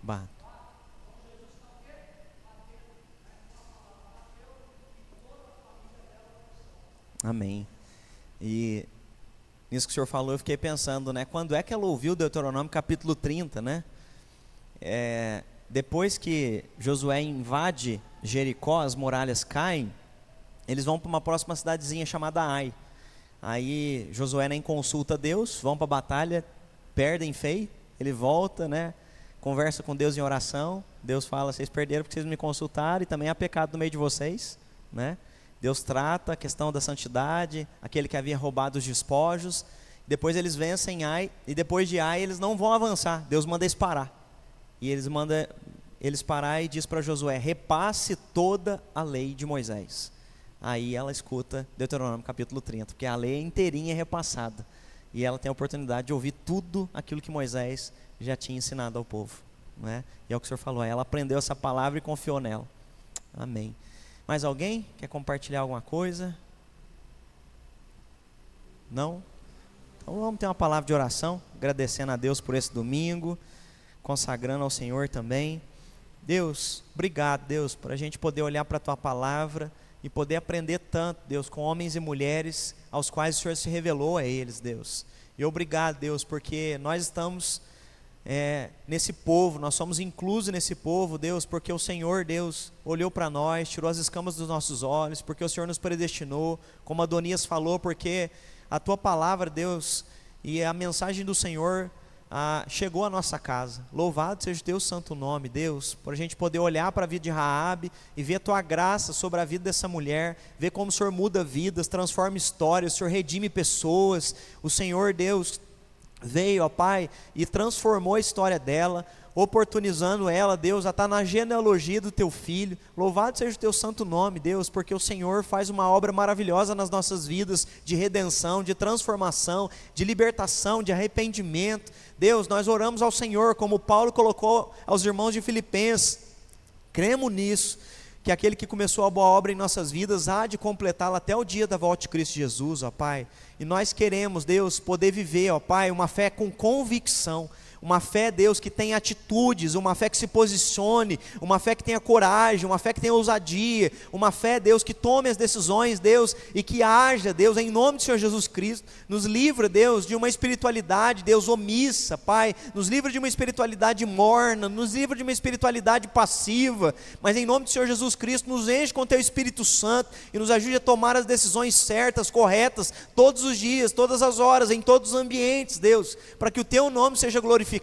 [SPEAKER 5] Bato. Amém. E nisso que o senhor falou, eu fiquei pensando, né? Quando é que ela ouviu Deuteronômio capítulo 30, né? Depois que Josué invade Jericó, as muralhas caem, eles vão para uma próxima cidadezinha chamada Ai. Aí Josué nem consulta Deus, vão para a batalha, perdem feio, ele volta, né? Conversa com Deus em oração. Deus fala: vocês perderam porque vocês me consultaram, e também há pecado no meio de vocês, né? Deus trata a questão da santidade, aquele que havia roubado os despojos. Depois eles vencem Ai, e depois de Ai eles não vão avançar. Deus manda eles parar. E eles mandam eles parar e diz para Josué: repasse toda a lei de Moisés. Aí ela escuta Deuteronômio capítulo 30, porque a lei inteirinha é repassada. E ela tem a oportunidade de ouvir tudo aquilo que Moisés já tinha ensinado ao povo, né? E é o que o senhor falou, ela aprendeu essa palavra e confiou nela. Amém. Mais alguém quer compartilhar alguma coisa? Não? Então vamos ter uma palavra de oração, agradecendo a Deus por esse domingo, consagrando ao Senhor também. Deus, obrigado, Deus, por a gente poder olhar para a tua palavra e poder aprender tanto, Deus, com homens e mulheres aos quais o Senhor se revelou a eles, Deus. E obrigado, Deus, porque nós estamos nesse povo, nós somos inclusos nesse povo, Deus, porque o Senhor, Deus, olhou para nós, tirou as escamas dos nossos olhos, porque o Senhor nos predestinou, como Adonias falou, porque a tua palavra, Deus, e a mensagem do Senhor chegou à nossa casa. Louvado seja o teu santo nome, Deus, por a gente poder olhar para a vida de Raabe e ver a tua graça sobre a vida dessa mulher, ver como o Senhor muda vidas, transforma histórias, o Senhor redime pessoas. O Senhor, Deus, veio, ó Pai, e transformou a história dela, oportunizando ela, Deus, a estar na genealogia do teu filho. Louvado seja o teu santo nome, Deus, porque o Senhor faz uma obra maravilhosa nas nossas vidas, de redenção, de transformação, de libertação, de arrependimento. Deus, nós oramos ao Senhor, como Paulo colocou aos irmãos de Filipenses, cremos nisso, que aquele que começou a boa obra em nossas vidas há de completá-la até o dia da volta de Cristo Jesus, ó Pai. E nós queremos, Deus, poder viver, ó Pai, uma fé com convicção, uma fé, Deus, que tenha atitudes, uma fé que se posicione, uma fé que tenha coragem, uma fé que tenha ousadia, uma fé, Deus, que tome as decisões, Deus, e que haja, Deus, em nome do Senhor Jesus Cristo. Nos livra, Deus, de uma espiritualidade, Deus, omissa, Pai, nos livra de uma espiritualidade morna, nos livra de uma espiritualidade passiva, mas em nome do Senhor Jesus Cristo, nos enche com teu Espírito Santo e nos ajude a tomar as decisões certas, corretas, todos os dias, todas as horas, em todos os ambientes, Deus, para que o teu nome seja glorificado.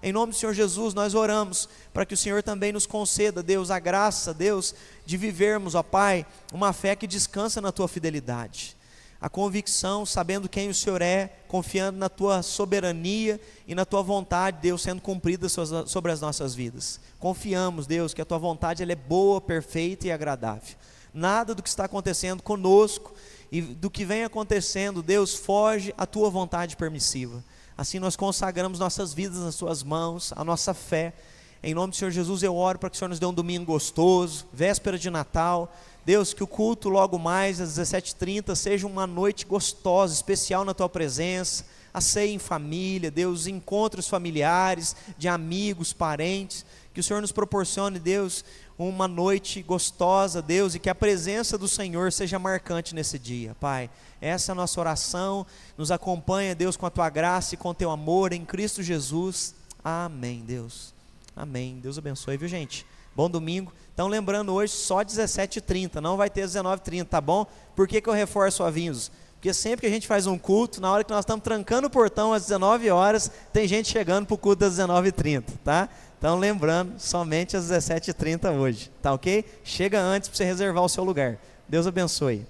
[SPEAKER 5] Em nome do Senhor Jesus, nós oramos para que o Senhor também nos conceda, Deus, a graça, Deus, de vivermos, ó Pai, uma fé que descansa na tua fidelidade. a convicção, sabendo quem o Senhor é, confiando na tua soberania e na tua vontade, Deus, sendo cumprida sobre as nossas vidas. Confiamos, Deus, que a tua vontade ela é boa, perfeita e agradável. Nada do que está acontecendo conosco e do que vem acontecendo, Deus, foge à tua vontade permissiva. Assim nós consagramos nossas vidas nas suas mãos, a nossa fé. Em nome do Senhor Jesus eu oro para que o Senhor nos dê um domingo gostoso, véspera de Natal. Deus, que o culto logo mais às 17h30 seja uma noite gostosa, especial na tua presença, a ceia em família, Deus, encontros familiares, de amigos, parentes, que o Senhor nos proporcione, Deus, uma noite gostosa, Deus, e que a presença do Senhor seja marcante nesse dia, Pai. Essa é a nossa oração, nos acompanha, Deus, com a tua graça e com o teu amor em Cristo Jesus. Amém, Deus. Amém. Deus abençoe, viu, gente? Bom domingo. Então, lembrando, hoje só 17h30, não vai ter 19h30, tá bom? Por que eu reforço o aviso? Porque sempre que a gente faz um culto, na hora que nós estamos trancando o portão às 19 horas, tem gente chegando para o culto às 19h30, tá? Então, lembrando, somente às 17h30 hoje, tá ok? Chega antes para você reservar o seu lugar. Deus abençoe.